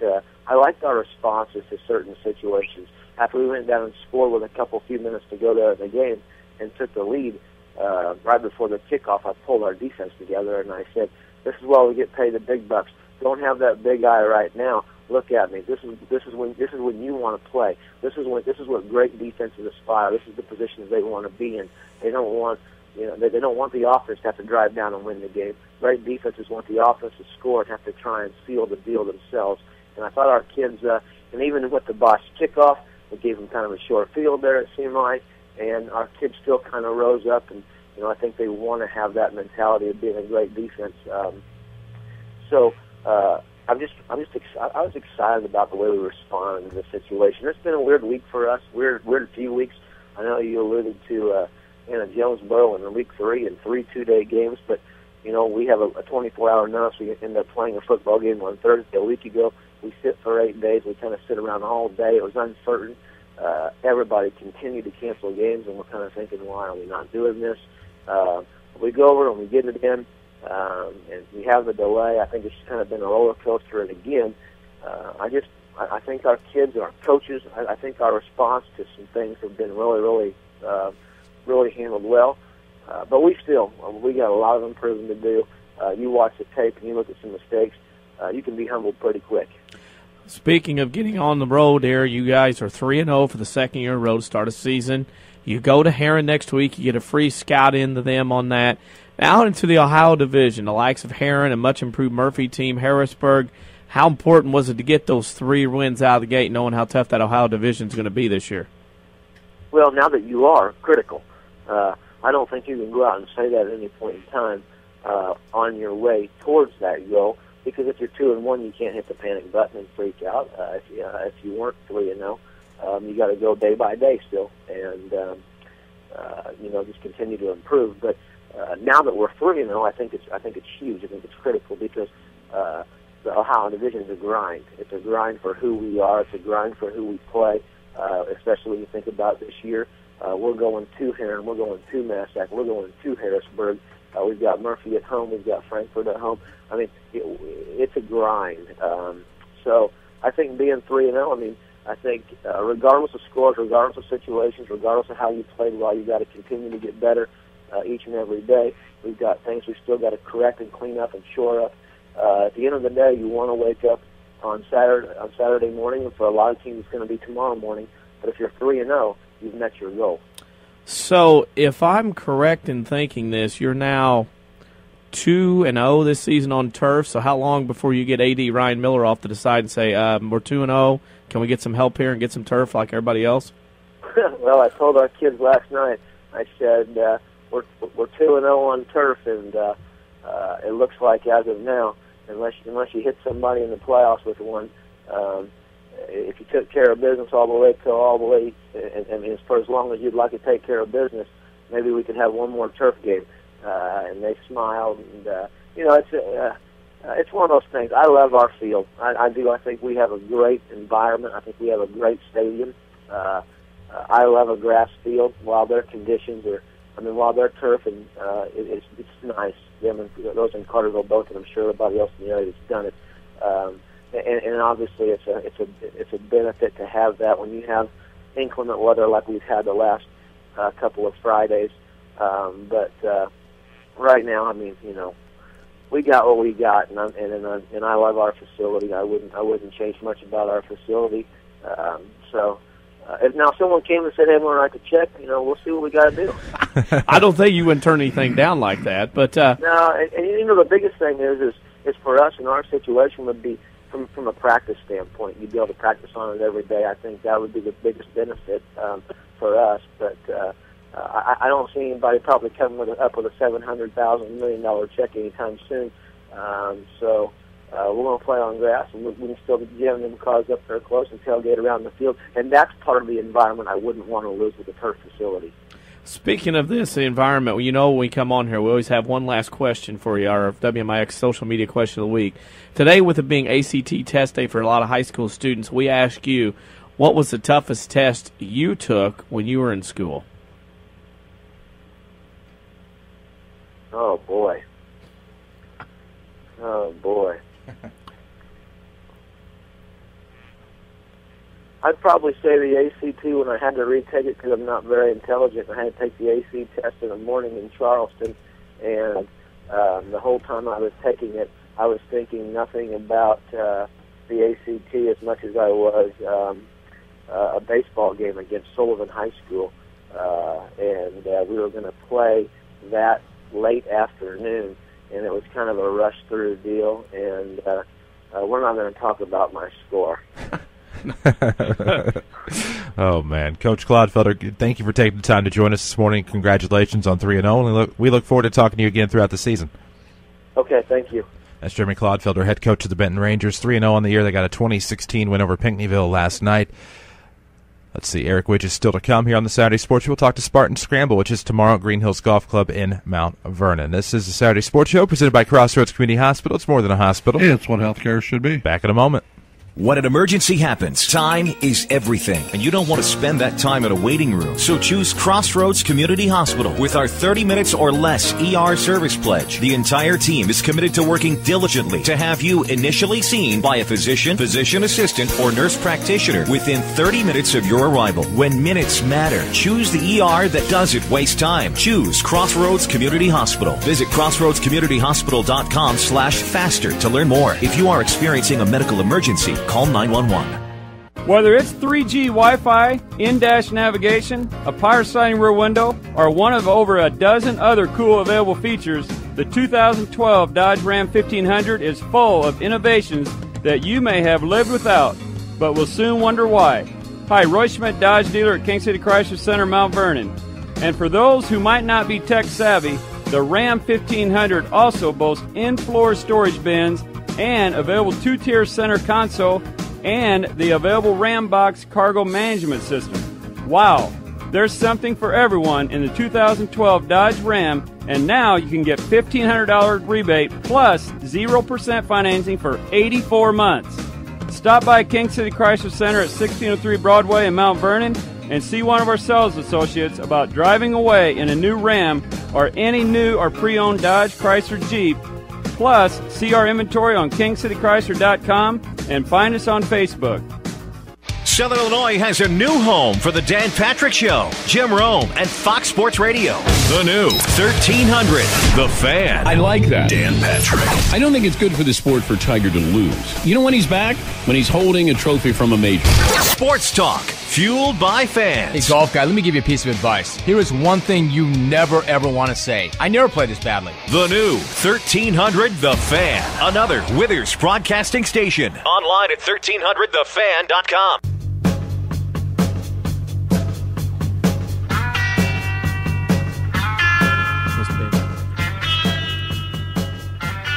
I liked our responses to certain situations. After we went down and scored with a few minutes to go to the game and took the lead, right before the kickoff, I pulled our defense together and I said, "This is why we get paid the big bucks. Don't have that big eye right now. Look at me. This is when you want to play. This is what great defenses aspire. This is the positions they want to be in. They don't want." They don't want the offense to have to drive down and win the game. Great defenses want the offense to score and have to try and seal the deal themselves. And I thought our kids, and even with the Bosch kickoff, we gave them kind of a short field there, it seemed like, and our kids still kind of rose up, and I think they want to have that mentality of being a great defense. I was excited about the way we responded to the situation. It's been a weird week for us, weird few weeks. I know you alluded to Jonesboro in week 3 and 3 two-day games, but we have a 24-hour notice. We end up playing a football game on Thursday. A week ago, we sit for 8 days. We kind of sit around all day. It was uncertain. Everybody continued to cancel games, and we're kind of thinking, why are we not doing this? We go over and we get it in, and we have the delay. I think it's kind of been a roller coaster, and again, I think our kids and our coaches, I think our response to some things have been really handled well. But we got a lot of improving to do. You watch the tape and you look at some mistakes, you can be humbled pretty quick. Speaking of getting on the road there, you guys are 3-0 for the second year in a row to start a season. You go to Erin next week. You get a free scout into them on that. Now into the Ohio division, the likes of Erin, a much-improved Murphy team, Harrisburg. How important was it to get those 3 wins out of the gate, knowing how tough that Ohio division is going to be this year? Well, now that you are critical, I don't think you can go out and say that at any point in time on your way towards that goal, because if you're 2-1, you can't hit the panic button and freak out. If you weren't 3-0, you got to go day by day still, and just continue to improve. But now that we're 3-0, I think it's huge. I think it's critical because the Ohio division is a grind. It's a grind for who we are. It's a grind for who we play. Especially when you think about this year, we're going to Erin, we're going to Massac, we're going to Harrisburg. We've got Murphy at home, we've got Frankfort at home. I mean, it's a grind. So I think being 3-0, I think regardless of scores, regardless of situations, regardless of how you played well, you've got to continue to get better each and every day. We've got things we've still got to correct and clean up and shore up. At the end of the day, you want to wake up on Saturday morning, and for a lot of teams, it's going to be tomorrow morning. But if you're 3-0, you've met your goal. So, if I'm correct in thinking this, you're now 2-0 this season on turf. So, how long before you get AD Ryan Miller off to decide and say, we're 2-0? Can we get some help here and get some turf like everybody else? Well, I told our kids last night. I said we're 2-0 on turf, and it looks like as of now, unless you hit somebody in the playoffs with one, if you took care of business all the way, and as far as long as you'd like to take care of business, maybe we could have one more turf game. And they smiled, and it's one of those things. I love our field. I do. I think we have a great environment. I think we have a great stadium. I love a grass field. While their conditions while they're turf, and it's nice. Them and those in Carterville both, and I'm sure everybody else in the area has done it. And obviously, it's a benefit to have that when you have inclement weather like we've had the last couple of Fridays. But right now, we got what we got, and I love our facility. I wouldn't change much about our facility. If now someone came and said, "Hey, we'd like to check," we'll see what we got to do. I don't think you wouldn't turn anything down like that, but no. And the biggest thing is for us in our situation would be from a practice standpoint. You'd be able to practice on it every day. I think that would be the biggest benefit for us. But I don't see anybody probably coming up with a $700,000 $1 million check anytime soon. We're going to play on grass, and we can still get them cars up there close and tailgate around the field. And that's part of the environment I wouldn't want to lose with the turf facility. Speaking of this, the environment, when we come on here, we always have one last question for you, our WMIX social media question of the week. Today, with it being ACT test day for a lot of high school students, we ask you, what was the toughest test you took when you were in school? Oh, boy. I'd probably say the ACT when I had to retake it because I'm not very intelligent. I had to take the AC test in the morning in Charleston, and the whole time I was taking it, I was thinking nothing about the ACT as much as I was a baseball game against Sullivan High School, and we were going to play that late afternoon, and it was kind of a rush-through deal, and we're not going to talk about my score. Oh, man. Coach Clodfelder, thank you for taking the time to join us this morning. Congratulations on 3-0, and we look forward to talking to you again throughout the season. Okay, thank you. That's Jeremy Clodfelder, head coach of the Benton Rangers. 3-0 on the year. They got a 2016 win over Pinckneyville last night. Let's see, Eric Witges still to come here on the Saturday Sports Show. We'll talk to Spartan Scramble, which is tomorrow at Green Hills Golf Club in Mount Vernon. This is the Saturday Sports Show presented by Crossroads Community Hospital. It's more than a hospital. It's what healthcare should be. Back in a moment. When an emergency happens, time is everything, and you don't want to spend that time in a waiting room. So choose Crossroads Community Hospital. With our 30 minutes or less ER service pledge, the entire team is committed to working diligently to have you initially seen by a physician, physician assistant, or nurse practitioner within 30 minutes of your arrival. When minutes matter, choose the ER that doesn't waste time. Choose Crossroads Community Hospital. Visit crossroadscommunityhospital.com/faster to learn more. If you are experiencing a medical emergency, call 911. Whether it's 3G Wi-Fi, in-dash navigation, a power sliding rear window, or one of over a dozen other cool available features, the 2012 Dodge Ram 1500 is full of innovations that you may have lived without, but will soon wonder why. Hi, Roy Schmidt Dodge dealer at King City Chrysler Center, Mount Vernon. And for those who might not be tech savvy, the Ram 1500 also boasts in-floor storage bins and available 2-tier center console and the available Ram Box cargo management system. Wow, there's something for everyone in the 2012 Dodge Ram, and now you can get $1,500 rebate plus 0% financing for 84 months. Stop by King City Chrysler Center at 1603 Broadway in Mount Vernon and see one of our sales associates about driving away in a new Ram or any new or pre-owned Dodge, Chrysler, Jeep. Plus, see our inventory on KingCityChrysler.com and find us on Facebook. Southern Illinois has a new home for the Dan Patrick Show, Jim Rome, and Fox Sports Radio. The new 1300, The Fan. I like that. Dan Patrick. I don't think it's good for the sport for Tiger to lose. You know when he's back? When he's holding a trophy from a major. Sports talk, fueled by fans. Hey, golf guy, let me give you a piece of advice. Here is one thing you never, ever want to say. I never play this badly. The new 1300 The Fan. Another Withers broadcasting station. Online at 1300thefan.com.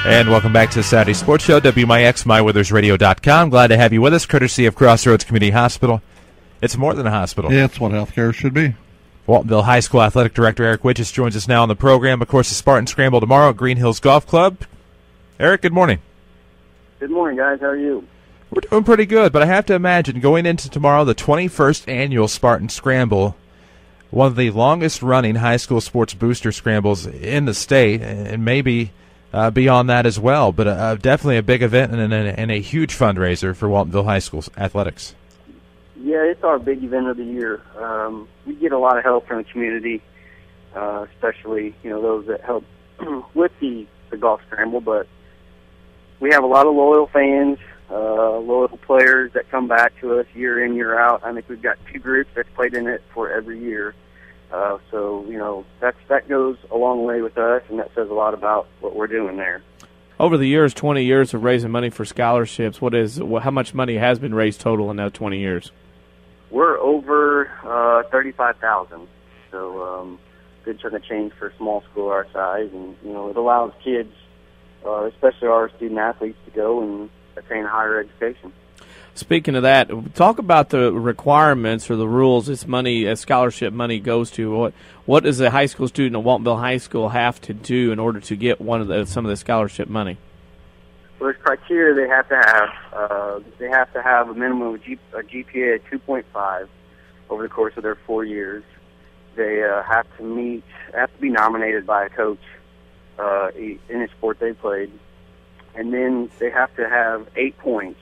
And welcome back to the Saturday Sports Show, WMIX, MyWithersRadio.com. Glad to have you with us, courtesy of Crossroads Community Hospital. It's more than a hospital. Yeah, it's what healthcare should be. Waltonville High School Athletic Director Eric Witges joins us now on the program. Of course, the Spartan Scramble tomorrow at Green Hills Golf Club. Eric, good morning. Good morning, guys. How are you? We're doing pretty good, but I have to imagine going into tomorrow, the 21st annual Spartan Scramble, one of the longest-running high school sports booster scrambles in the state, and maybe beyond that as well, but definitely a big event and a huge fundraiser for Waltonville High School athletics. Yeah, it's our big event of the year. We get a lot of help from the community, especially those that help with the golf scramble. But we have a lot of loyal fans, loyal players that come back to us year in, year out. I think we've got 2 groups that's played in it for every year. So that goes a long way with us, and that says a lot about what we're doing there. Over the years, 20 years of raising money for scholarships, how much money has been raised total in that 20 years? We're over $35,000, so good chunk of change for a small school our size, and it allows kids, especially our student athletes, to go and attain higher education. Speaking of that, talk about the requirements or the rules this money, as scholarship money goes to. What does a high school student at Waltonville High School have to do in order to get some of the scholarship money? Well, there's criteria they have to have. They have to have a minimum of a GPA of 2.5 over the course of their 4 years. They have to be nominated by a coach in a sport they played, and then they have to have 8 points.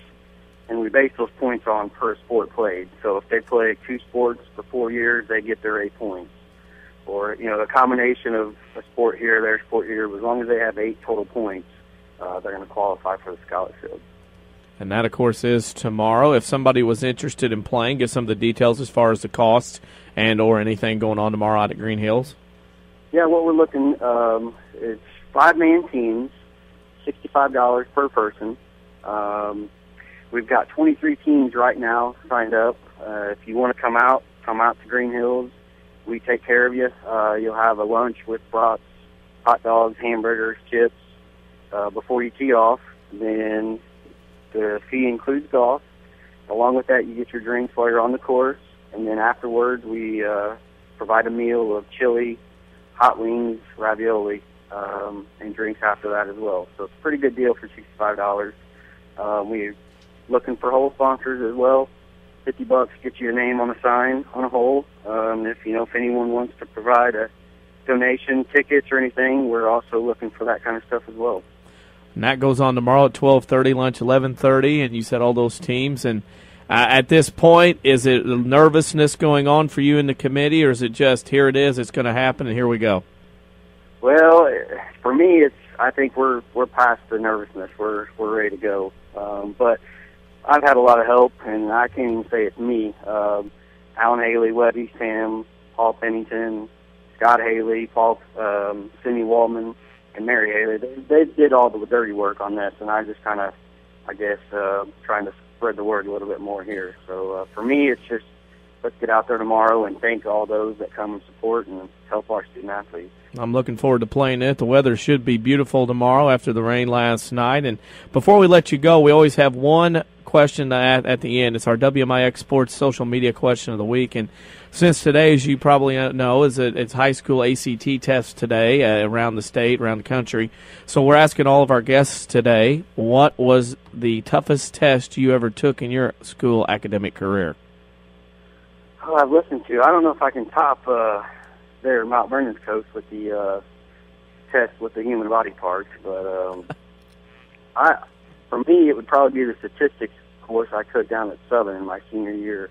And we base those points on per sport played. So if they play 2 sports for 4 years, they get their 8 points. Or, a combination of a sport here, their sport here, as long as they have 8 total points, they're going to qualify for the scholarship. And that, of course, is tomorrow. If somebody was interested in playing, give some of the details as far as the cost and or anything going on tomorrow out at Green Hills. Yeah, what we're looking, it's 5-man teams, $65 per person. We've got 23 teams right now signed up. If you want to come out to Green Hills. We take care of you. You'll have a lunch with brats, hot dogs, hamburgers, chips before you tee off. Then the fee includes golf. Along with that, you get your drinks while you're on the course. And then afterwards, we provide a meal of chili, hot wings, ravioli, and drinks after that as well. So it's a pretty good deal for $65. We're looking for hole sponsors as well. $50 gets you your name on a sign on a hole. If anyone wants to provide a donation, tickets or anything, we're also looking for that kind of stuff as well. And that goes on tomorrow at 12:30, lunch 11:30, and you said all those teams. And at this point, is it nervousness going on for you in the committee, or is it just here it is, it's going to happen, and here we go? Well, for me, I think we're past the nervousness. We're ready to go. But I've had a lot of help, and I can't even say it's me. Alan Haley, Webby, Sam, Paul Pennington, Scott Haley, Cindy Waldman, and Mary Haley. They did all the dirty work on this, and I just kind of, trying to spread the word a little bit more here. So for me, it's just let's get out there tomorrow and thank all those that come and support and help our student athletes. I'm looking forward to playing it. The weather should be beautiful tomorrow after the rain last night. And before we let you go, we always have one question at the end. It's our WMIX Sports social media question of the week. And since today, as you probably know, it's high school ACT test today around the state, around the country. So we're asking all of our guests today, what was the toughest test you ever took in your school academic career? Oh, I've listened to. I don't know if I can top their Mount Vernon's coach with the test with the human body parts, but for me, it would probably be the statistics course, I cooked down at Southern in my senior year.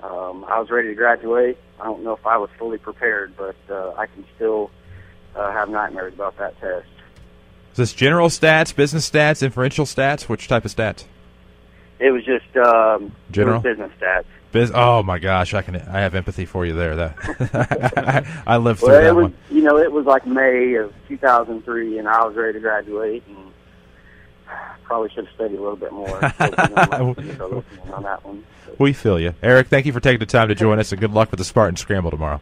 I was ready to graduate. I don't know if I was fully prepared, but I can still have nightmares about that test. Is this general stats, business stats, inferential stats? Which type of stats? It was just general it was business stats. Oh my gosh, I have empathy for you there. That I lived through Well, that one. You know, it was like May of 2003, and I was ready to graduate, and probably should have studied a little bit more. On that one. We feel you. Eric, thank you for taking the time to join us, and good luck with the Spartan Scramble tomorrow.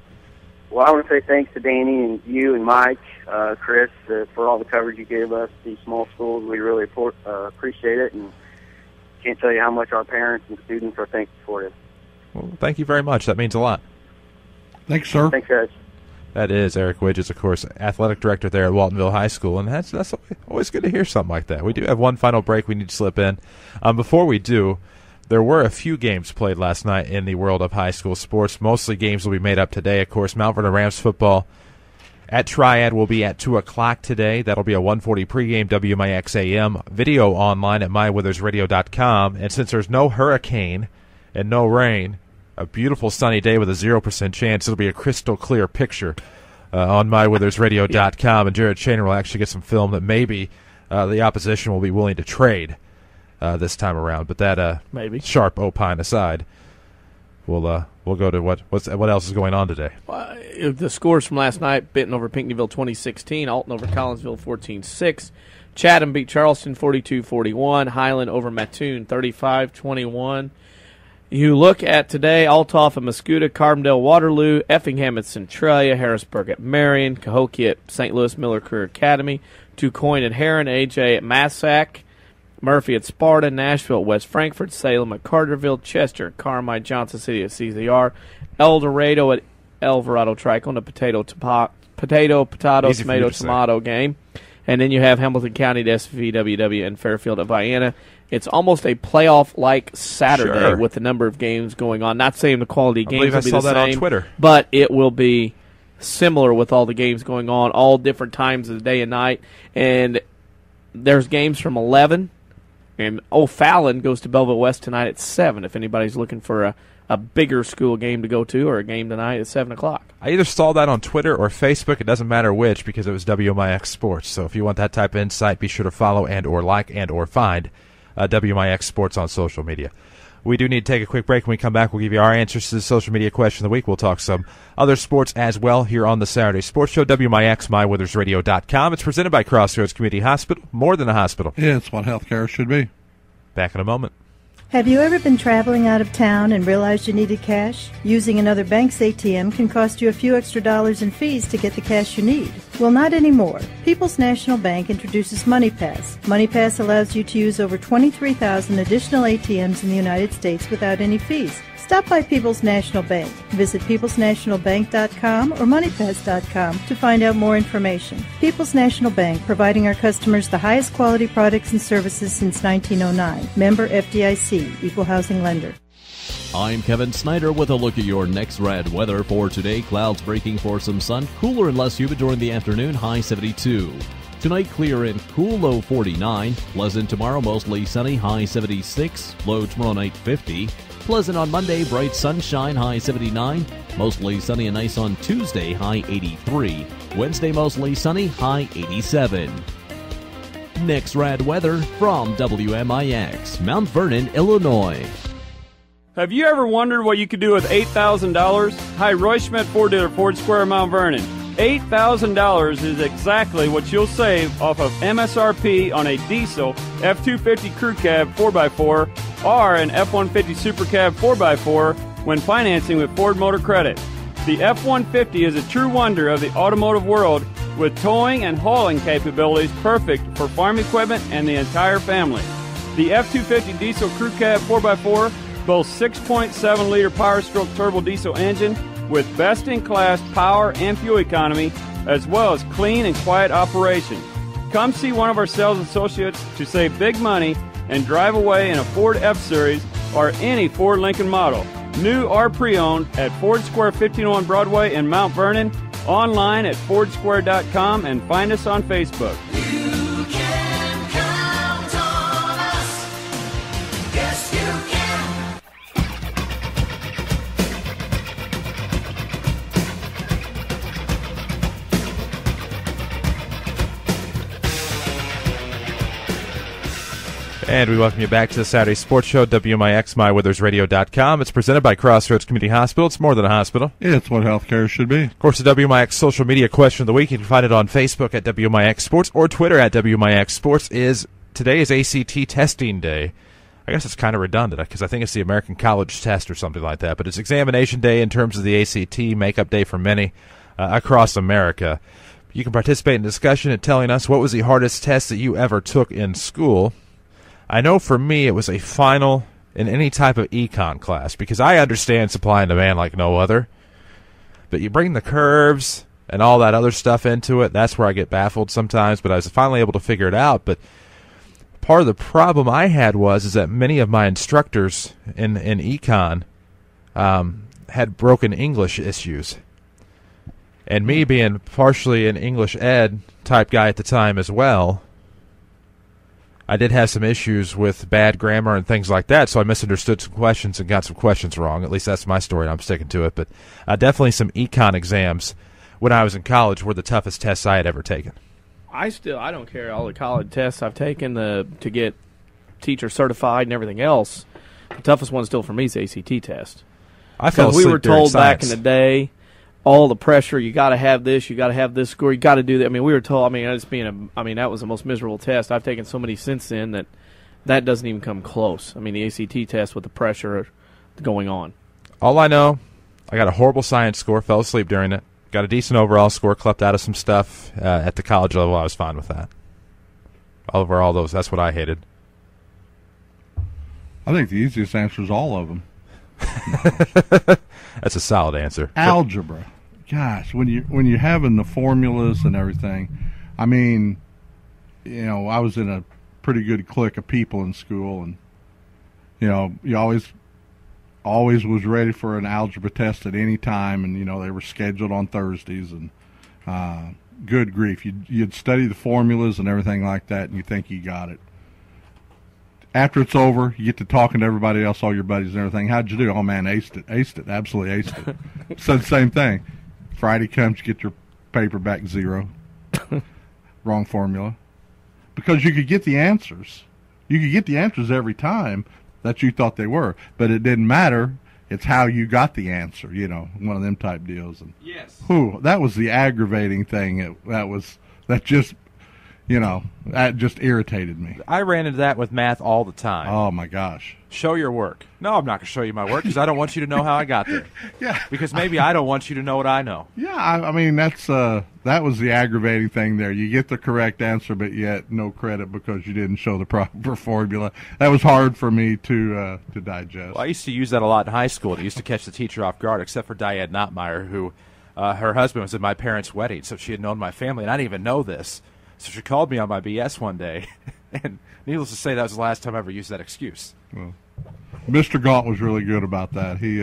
Well, I want to say thanks to Danny and you and Mike, Chris, for all the coverage you gave us, these small schools. We really appreciate it, and can't tell you how much our parents and students are thankful for it. Well, thank you very much. That means a lot. Thanks, sir. Thanks, guys. That is Eric Witges, of course, athletic director there at Waltonville High School, and that's always good to hear something like that. We do have one final break we need to slip in. Before we do, there were a few games played last night in the world of high school sports. Mostly games will be made up today. Of course, Mount Vernon Rams football at Triad will be at 2 o'clock today. That'll be a 1:40 pregame, WMIX AM. Video online at mywithersradio.com. And since there's no hurricane and no rain, a beautiful sunny day with a 0% chance, it'll be a crystal clear picture on mywithersradio.com. And Jared Shaner will actually get some film that maybe the opposition will be willing to trade this time around. But that maybe sharp opine aside, we'll go to what else is going on today. The scores from last night: Benton over Pinckneyville 20-16, Alton over Collinsville 14-6, Chatham beat Charleston 42-41, Highland over Mattoon 35-21. You look at today: Althoff and Mascoutah, Carbondale, Waterloo, Effingham at Centralia, Harrisburg at Marion, Cahokia at St. Louis Miller Career Academy, Tucoin at Heron, AJ at Massac, Murphy at Sparta, Nashville at West Frankfort, Salem at Carterville, Chester at Carmine, Johnson City at CZR, El Dorado at Alvarado Tricon, a potato, tomato game. And then you have Hamilton County at SVWW and Fairfield at Vienna. It's almost a playoff-like Saturday with the number of games going on. Not saying the quality of games will be the same, on Twitter. But it will be similar with all the games going on, all different times of the day and night. And there's games from 11. And O'Fallon goes to Belleville West tonight at 7, if anybody's looking for a bigger school game to go to, or a game tonight at 7 o'clock. I either saw that on Twitter or Facebook. It doesn't matter which, because it was WMIX Sports. So if you want that type of insight, be sure to follow and or like and or find WMIX Sports on social media. We do need to take a quick break. When we come back, we'll give you our answers to the social media question of the week. We'll talk some other sports as well here on the Saturday Sports Show, WMIX, mywithersradio.com. It's presented by Crossroads Community Hospital, more than a hospital. Yeah, it's what healthcare should be. Back in a moment. Have you ever been traveling out of town and realized you needed cash? Using another bank's ATM can cost you a few extra dollars in fees to get the cash you need. Well, not anymore. People's National Bank introduces MoneyPass. MoneyPass allows you to use over 23,000 additional ATMs in the United States without any fees. Stop by People's National Bank. Visit peoplesnationalbank.com or moneypass.com to find out more information. People's National Bank, providing our customers the highest quality products and services since 1909. Member FDIC, Equal Housing Lender. I'm Kevin Snyder with a look at your next rad weather for today. Clouds breaking for some sun, cooler and less humid during the afternoon, high 72. Tonight, clear and cool, low 49. Pleasant tomorrow, mostly sunny, high 76. Low tomorrow night, 50. Pleasant on Monday, bright sunshine, high 79. Mostly sunny and nice on Tuesday, high 83. Wednesday, mostly sunny, high 87. Next rad weather from WMIX, Mount Vernon, Illinois. Have you ever wondered what you could do with $8,000? Hi, Roy Schmidt, Ford dealer, Ford Square, Mount Vernon. $8,000 is exactly what you'll save off of MSRP on a diesel F-250 Crew Cab 4x4 or an F-150 Super Cab 4x4 when financing with Ford Motor Credit. The F-150 is a true wonder of the automotive world with towing and hauling capabilities perfect for farm equipment and the entire family. The F-250 Diesel Crew Cab 4x4 boasts 6.7-liter Power-Stroke turbo diesel engine with best-in-class power and fuel economy, as well as clean and quiet operation. Come see one of our sales associates to save big money and drive away in a Ford F-Series or any Ford Lincoln model. New or pre-owned at Ford Square 1501 Broadway in Mount Vernon, online at fordsquare.com, and find us on Facebook. You can count on us. Yes, you And we welcome you back to the Saturday Sports Show, WMIX, MyWithersRadio.com. It's presented by Crossroads Community Hospital. It's more than a hospital. It's what healthcare should be. Of course, the WMIX social media question of the week. You can find it on Facebook at WMIX Sports or Twitter at WMIX Sports. Today is ACT testing day. I guess it's kind of redundant because I think it's the American College Test or something like that. But it's examination day in terms of the ACT, makeup day for many across America. You can participate in discussion at telling us what was the hardest test that you ever took in school. I know for me it was a final in any type of econ class because I understand supply and demand like no other. But you bring the curves and all that other stuff into it, that's where I get baffled sometimes. But I was finally able to figure it out. But part of the problem I had is that many of my instructors in econ had broken English issues. And me being partially an English ed type guy at the time as well, I did have some issues with bad grammar and things like that, so I misunderstood some questions and got some questions wrong. At least that's my story, and I'm sticking to it. But definitely some econ exams when I was in college were the toughest tests I had ever taken. I don't care all the college tests I've taken to get teacher certified and everything else. The toughest one still for me is the ACT test. I fell asleep we were during told science. back in the day, all the pressure, you got to have this, you got to have this score, you got to do that. I mean, we were told, that was the most miserable test. I've taken so many since then that doesn't even come close. I mean, the ACT test with the pressure going on. All I know, I got a horrible science score, fell asleep during it, got a decent overall score, clept out of some stuff at the college level. I was fine with that. Over all those, that's what I hated. I think the easiest answer is all of them. That's a solid answer. Algebra. Gosh, when you're having the formulas and everything, I mean, I was in a pretty good clique of people in school, and you always was ready for an algebra test at any time, and they were scheduled on Thursdays, and good grief, you'd study the formulas and everything like that, and you think you got it. After it's over, you get to talking to everybody else, all your buddies and everything. How'd you do? Oh, man, aced it, absolutely aced it. Said the same thing. Friday comes, you get your paper back 0. Wrong formula. Because you could get the answers. You could get the answers every time that you thought they were. But it didn't matter. It's how you got the answer, one of them type deals. And, yes. That was the aggravating thing. That just irritated me. I ran into that with math all the time. Oh, my gosh. Show your work. No, I'm not going to show you my work because I don't want you to know how I got there. Yeah. Because maybe I don't want you to know what I know. Yeah, I mean, that was the aggravating thing there. You get the correct answer, but yet no credit because you didn't show the proper formula. That was hard for me to digest. Well, I used to use that a lot in high school. It used to catch the teacher off guard, except for Diane Nottmeyer, who her husband was at my parents' wedding, so she had known my family, and I didn't even know this. So she called me on my BS one day, and needless to say, that was the last time I ever used that excuse. Well, Mr. Gaunt was really good about that. He,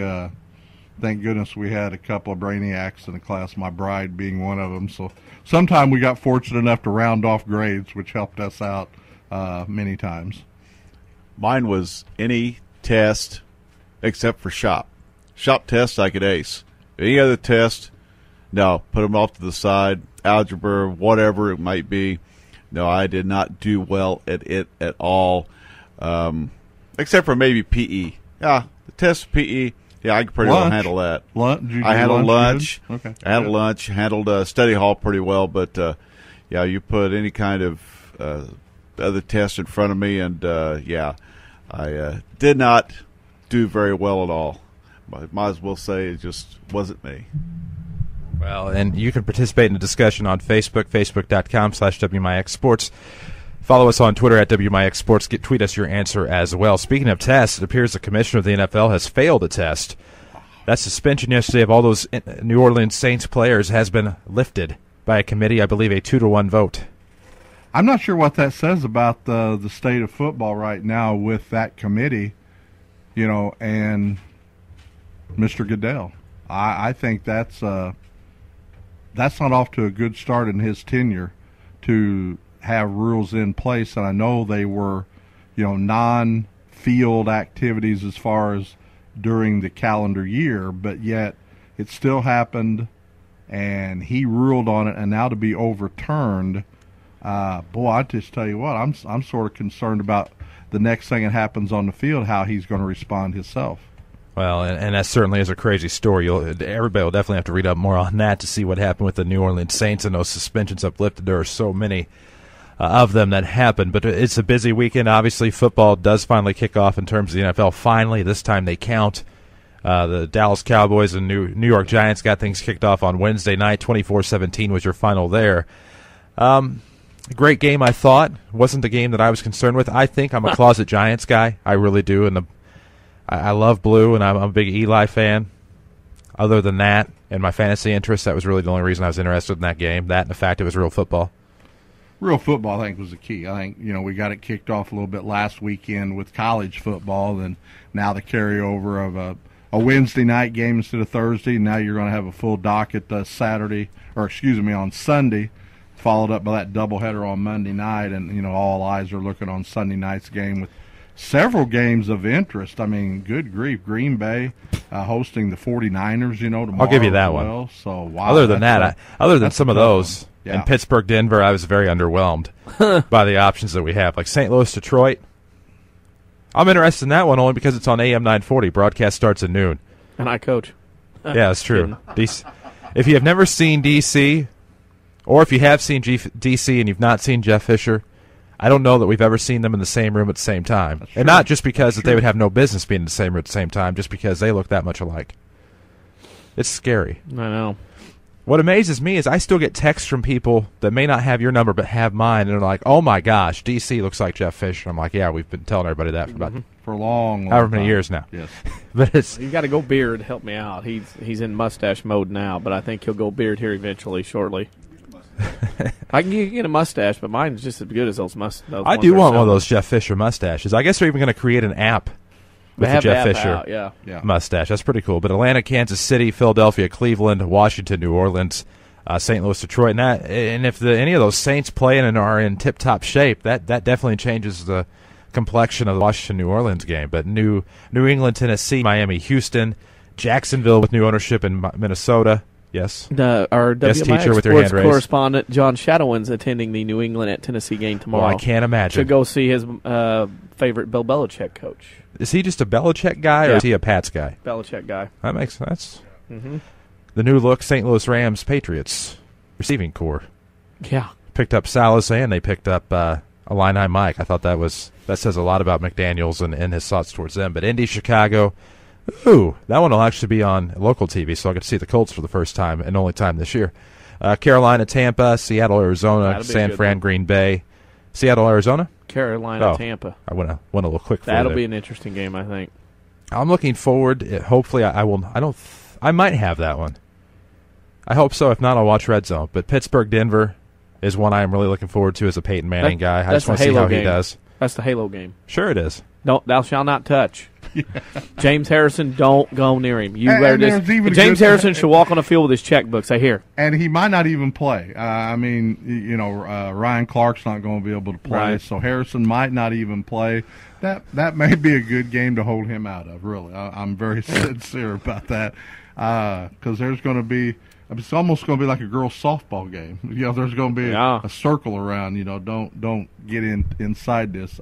thank goodness we had a couple of brainiacs in the class, my bride being one of them. So sometime we got fortunate enough to round off grades, which helped us out many times. Mine was any test except for shop. Shop test I could ace. Any other test, no, put them off to the side. Algebra, whatever it might be. No, I did not do well at it at all, except for maybe PE. Yeah, the test PE, yeah, I could pretty well handle that. I handled lunch. Okay. I handled lunch, handled study hall pretty well, but yeah, you put any kind of other test in front of me, and I did not do very well at all. Might as well say it just wasn't me. Well, and you can participate in the discussion on Facebook, facebook.com/WMIX Sports. Follow us on Twitter at WMIX Sports. Tweet us your answer as well. Speaking of tests, it appears the commissioner of the NFL has failed a test. That suspension yesterday of all those New Orleans Saints players has been lifted by a committee, I believe a 2-1 vote. I'm not sure what that says about the state of football right now with that committee, and Mr. Goodell. I think that's not off to a good start in his tenure to have rules in place. And I know they were, non-field activities as far as during the calendar year, but yet it still happened, and he ruled on it, and now to be overturned, boy, I just tell you what, I'm sort of concerned about the next thing that happens on the field, how he's going to respond himself. Well, and that certainly is a crazy story. Everybody will definitely have to read up more on that to see what happened with the New Orleans Saints and those suspensions uplifted. There are so many of them that happened. But it's a busy weekend. Obviously, football does finally kick off in terms of the NFL. Finally, this time they count. The Dallas Cowboys and New York Giants got things kicked off on Wednesday night. 24-17 was your final there. Great game, I thought. Wasn't the game that I was concerned with. I think I'm a closet Giants guy. I really do. And I love blue, and I'm a big Eli fan. Other than that, and my fantasy interest, that was really the only reason I was interested in that game. That and the fact it was real football. Real football, I think, was the key. I think, we got it kicked off a little bit last weekend with college football, and now the carryover of a Wednesday night game instead of Thursday. Now you're going to have a full docket on Sunday, followed up by that doubleheader on Monday night, and, all eyes are looking on Sunday night's game with several games of interest. I mean, good grief, Green Bay hosting the 49ers, tomorrow. I'll give you that one. So, wow. Other than some of those, in Pittsburgh, Denver, I was very underwhelmed by the options that we have. Like St. Louis, Detroit, I'm interested in that one only because it's on AM 940. Broadcast starts at noon. And I coach. Yeah, that's true. If you have never seen D.C., or if you have seen D.C. and you've not seen Jeff Fisher, I don't know that we've ever seen them in the same room at the same time. And not just because that they would have no business being in the same room at the same time, just because they look that much alike. It's scary. I know. What amazes me is I still get texts from people that may not have your number but have mine, and they're like, oh, my gosh, D.C. looks like Jeff Fisher. I'm like, yeah, we've been telling everybody that for a long however many time. years now. Yes. But you got to go beard. Help me out. He's in mustache mode now, but I think he'll go beard here eventually, shortly. I can get a mustache, but mine's just as good as those mustaches. I do want one of those Jeff Fisher mustaches. I guess they're even going to create an app with the Jeff Fisher mustache. That's pretty cool. But Atlanta, Kansas City, Philadelphia, Cleveland, Washington, New Orleans, St. Louis, Detroit, and if any of those Saints play and are in tip-top shape, that definitely changes the complexion of the Washington-New Orleans game. But New England, Tennessee, Miami, Houston, Jacksonville with new ownership in Minnesota. Yes. Our yes, WMIX teacher with your sports hand raised. Correspondent John Shadowens attending the New England at Tennessee game tomorrow. Well, I can't imagine. To go see his favorite Bill Belichick coach. Is he just a Belichick guy or is he a Pats guy? Belichick guy. That makes sense. Mm-hmm. The new look St. Louis Rams Patriots receiving core. Yeah. Picked up Salas and they picked up Illini Mike. I thought that says a lot about McDaniels and his thoughts towards them. But Indy, Chicago. Ooh, that one will actually be on local TV, so I get to see the Colts for the first time and only time this year. Carolina, Tampa, Seattle, Arizona, San Fran, Green Bay. Seattle, Arizona? Carolina, Tampa. I went a little quick for That'll be an interesting game, I think. I'm looking forward. Hopefully, I will. I might have that one. I hope so. If not, I'll watch Red Zone. But Pittsburgh, Denver is one I am really looking forward to as a Peyton Manning guy. I just want to see how he does. That's the Halo game. Sure, it is. Thou shalt not touch. James Harrison, don't go near him. James Harrison should walk on the field with his checkbooks. I hear. And he might not even play. Ryan Clark's not going to be able to play, so Harrison might not even play. That may be a good game to hold him out of, really. I'm very sincere about that because there's going to be – it's almost going to be like a girls' softball game. There's going to be a circle around. Don't get inside this.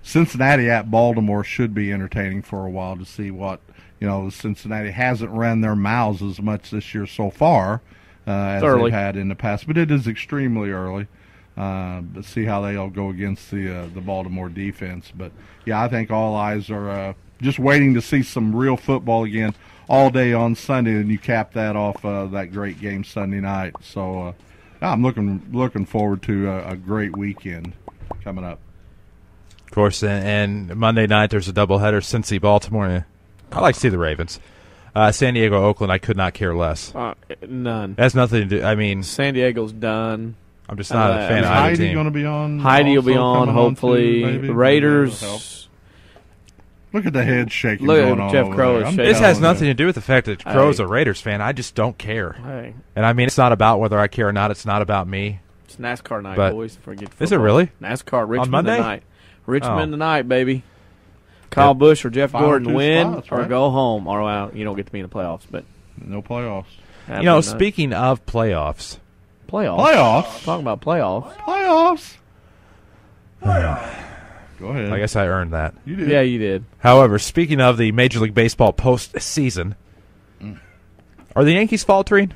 Cincinnati at Baltimore should be entertaining for a while to see what, Cincinnati hasn't ran their mouths as much this year so far as they've had in the past, but it is extremely early. But see how they all go against the Baltimore defense. But, I think all eyes are just waiting to see some real football again all day on Sunday, and you cap that off that great game Sunday night. So I'm looking forward to a great weekend coming up. Of course, and Monday night there's a doubleheader, Cincy, Baltimore. I like to see the Ravens. San Diego, Oakland, I could not care less. None. That's nothing to do. I mean, San Diego's done. I'm just not a fan of either team. Heidi going to be on? Heidi will be on, hopefully. The Raiders. Look at the head shaking Look going at on Jeff over Crow there. is This has nothing to do with the fact that Crow's a Raiders fan. I just don't care. Hey. And I mean, it's not about whether I care or not. It's not about me. It's NASCAR night, but boys. Forget football. Is it really? NASCAR, Richmond on Monday? tonight. Richmond tonight, baby. Kyle Busch or Jeff Gordon win spots, or go home. Or well, you don't get to be in the playoffs, but no playoffs. Speaking of playoffs. Talking about playoffs. Go ahead. I guess I earned that. You did. Yeah, you did. However, speaking of the Major League Baseball postseason, are the Yankees faltering?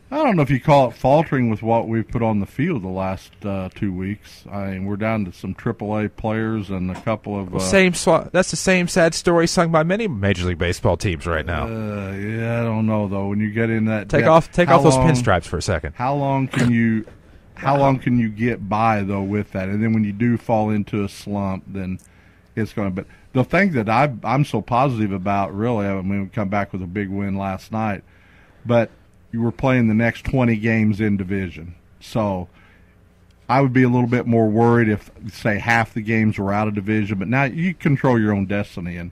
I don't know if you call it faltering with what we've put on the field the last 2 weeks. I mean, we're down to some AAA players and a couple of... That's the same sad story sung by many Major League Baseball teams right now. Yeah, I don't know, though. When you get in that... Take off those pinstripes for a second. How long can you get by, though, with that? And then when you do fall into a slump, then it's going to... But the thing that I'm so positive about, really, I mean, we come back with a big win last night, but... you were playing the next 20 games in division. So I would be a little bit more worried if, say, half the games were out of division. But now you control your own destiny. And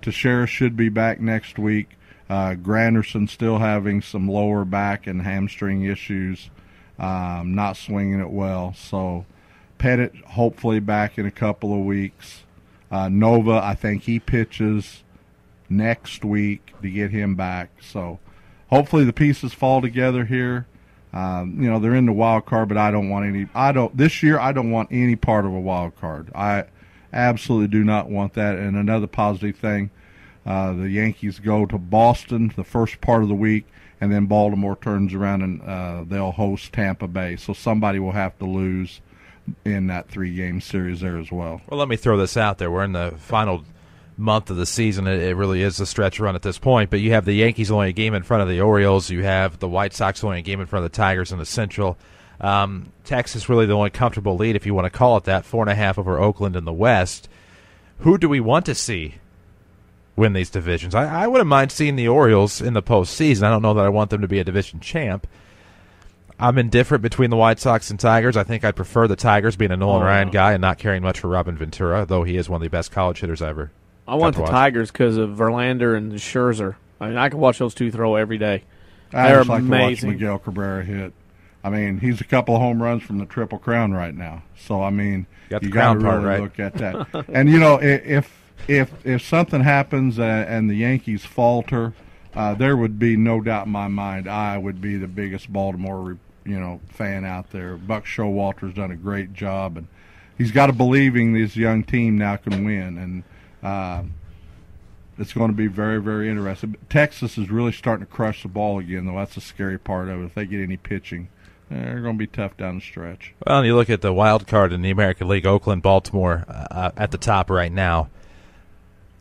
Teixeira should be back next week. Granderson still having some lower back and hamstring issues, not swinging it well. So Pettit hopefully back in a couple of weeks. Nova, I think he pitches next week to get him back. So hopefully the pieces fall together here. They're in the wild card, but this year I don't want any part of a wild card. I absolutely do not want that. And another positive thing, the Yankees go to Boston the first part of the week, and then Baltimore turns around and they'll host Tampa Bay. So somebody will have to lose in that 3-game series there as well. Well, let me throw this out there. We're in the final month of the season. It really is a stretch run at this point, but you have the Yankees only a game in front of the Orioles. You have the White Sox only a game in front of the Tigers in the Central. Texas really the only comfortable lead, if you want to call it that, 4.5 over Oakland in the West. Who do we want to see win these divisions? I wouldn't mind seeing the Orioles in the postseason. I don't know that I want them to be a division champ. I'm indifferent between the White Sox and Tigers. I think I'd prefer the Tigers being a Nolan Ryan guy and not caring much for Robin Ventura, though he is one of the best college hitters ever. I want the Tigers because of Verlander and Scherzer. I mean, I can watch those two throw every day. I just like to watch Miguel Cabrera hit. I mean, he's a couple of home runs from the Triple Crown right now. So, I mean, you got to really look at that. And, if something happens and the Yankees falter, there would be no doubt in my mind I would be the biggest Baltimore, fan out there. Buck Showalter's done a great job, and he's got to believing this young team now can win. And it's going to be very, very interesting. Texas is really starting to crush the ball again, though. That's the scary part of it. If they get any pitching, they're going to be tough down the stretch. Well, and you look at the wild card in the American League, Oakland, Baltimore at the top right now.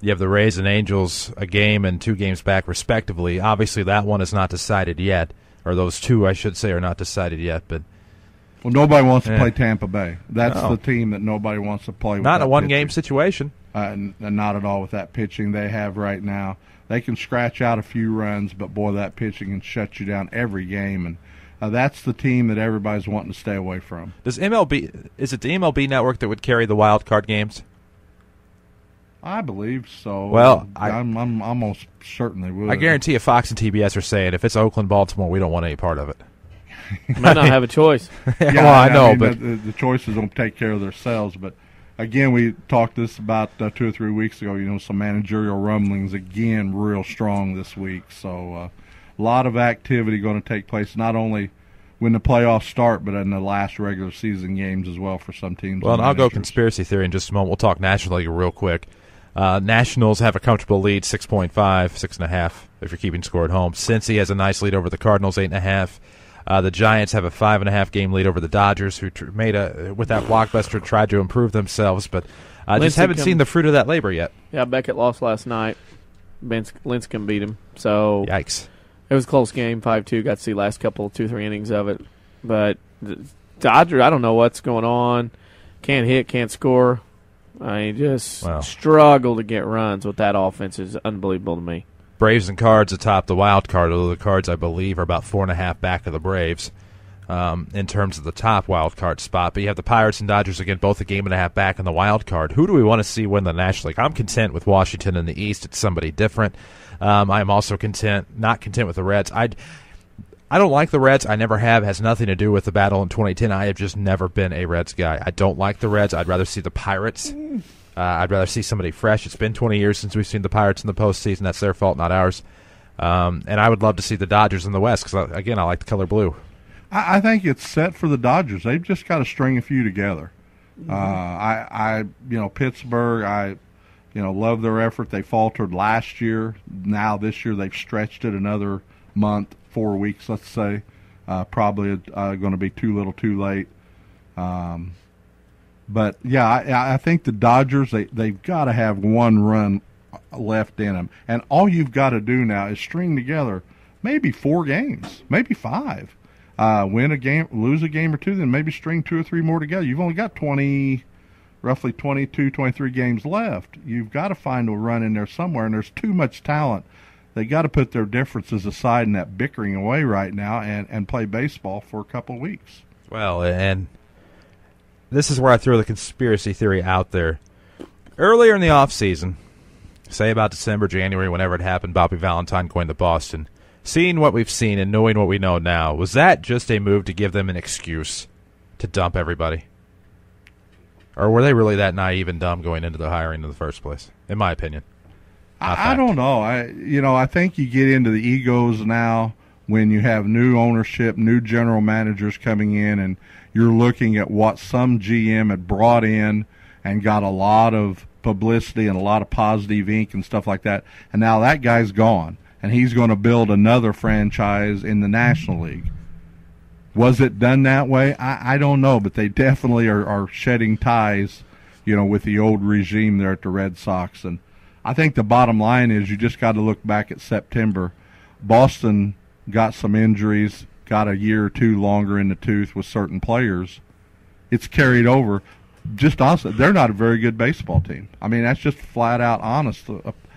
You have the Rays and Angels a game and 2 games back, respectively. Obviously, that one is not decided yet, or those two, I should say, are not decided yet. But well, nobody wants to play Tampa Bay. That's the team that nobody wants to play with. Not in a one-game situation. Not at all with that pitching they have right now. They can scratch out a few runs, but, boy, that pitching can shut you down every game. And that's the team that everybody's wanting to stay away from. Is it the MLB network that would carry the wild card games? I believe so. Well, I'm almost certain they would. I guarantee you Fox and TBS are saying, if it's Oakland, Baltimore, we don't want any part of it. Might not have a choice. I know, but the choices don't take care of themselves. But again, we talked this about 2 or 3 weeks ago. Some managerial rumblings again, real strong this week. So a lot of activity going to take place, not only when the playoffs start, but in the last regular season games as well for some teams. Well, and I'll go conspiracy theory in just a moment. We'll talk National League real quick. Nationals have a comfortable lead, 6.5, 6.5 if you're keeping score at home. Cincy has a nice lead over the Cardinals, 8.5. The Giants have a 5.5 game lead over the Dodgers, who with that blockbuster tried to improve themselves, but just haven't seen the fruit of that labor yet. Yeah, Beckett lost last night. Lincecum beat him. So yikes! It was a close game, 5-2. Got to see last couple 2-3 innings of it, but the Dodgers, I don't know what's going on. Can't hit, can't score. I just struggle to get runs with that offense. Is unbelievable to me. Braves and Cards atop the wild card, although the Cards, I believe, are about 4.5 back of the Braves in terms of the top wild card spot. But you have the Pirates and Dodgers, again, both a game and a half back in the wild card. Who do we want to see win the National League? I'm content with Washington in the East. It's somebody different. I am also not content with the Reds. I don't like the Reds. I never have. It has nothing to do with the battle in 2010. I have just never been a Reds guy. I don't like the Reds. I'd rather see the Pirates. I'd rather see somebody fresh. It's been 20 years since we've seen the Pirates in the postseason. That's their fault, not ours. And I would love to see the Dodgers in the West because, again, I like the color blue. I think it's set for the Dodgers. They've just got to string a few together. Pittsburgh, I love their effort. They faltered last year. Now this year they've stretched it another month, 4 weeks, let's say. Probably going to be too little too late. But, yeah, I think the Dodgers, they've got to have one run left in them. And all you've got to do now is string together maybe 4 games, maybe 5. Win a game, lose a game or 2, then maybe string 2 or 3 more together. You've only got roughly 22, 23 games left. You've got to find a run in there somewhere, and there's too much talent. They got to put their differences aside and that bickering away right now and play baseball for a couple of weeks. Well, and this is where I throw the conspiracy theory out there. Earlier in the offseason, say about December, January, whenever it happened, Bobby Valentine going to Boston, seeing what we've seen and knowing what we know now, was that just a move to give them an excuse to dump everybody? Or were they really that naive and dumb going into the hiring in the first place, in my opinion? I don't know. I think you get into the egos now when you have new ownership, new general managers coming in, and you're looking at what some GM had brought in and got a lot of publicity and a lot of positive ink and stuff like that, and now that guy's gone, and he's going to build another franchise in the National League. Was it done that way? I don't know, but they definitely are shedding ties, with the old regime there at the Red Sox. And I think the bottom line is you just got to look back at September. Boston got some injuries, got a year or 2 longer in the tooth with certain players. It's carried over. Just honestly, they're not a very good baseball team. I mean, that's just flat out honest.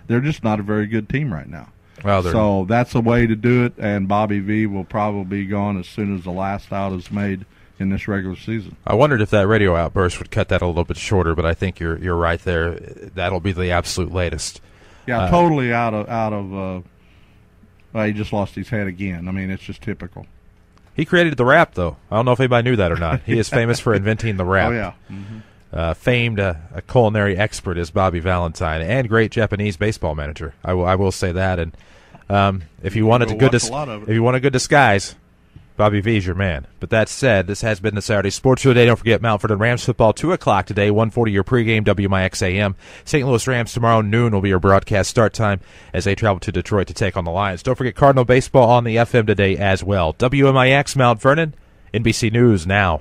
They're just not a very good team right now. Well, so that's a way to do it, and Bobby V will probably be gone as soon as the last out is made in this regular season. I wondered if that radio outburst would cut that a little bit shorter, but I think you're right there. That'll be the absolute latest. Yeah, totally out of well, he just lost his head again. I mean, it's just typical. He created the rap, though. I don't know if anybody knew that or not. He is famous for inventing the rap. Oh, yeah. Mm-hmm. Famed a culinary expert is Bobby Valentine, and great Japanese baseball manager. I will say that. And if you want a good disguise, Bobby V's your man. But that said, this has been the Saturday Sports Show today. Don't forget Mount Vernon Rams football, 2 o'clock today, 1:40 your pregame, WMIX AM. St. Louis Rams tomorrow noon will be your broadcast start time as they travel to Detroit to take on the Lions. Don't forget Cardinal baseball on the FM today as well. WMIX Mount Vernon, NBC News now.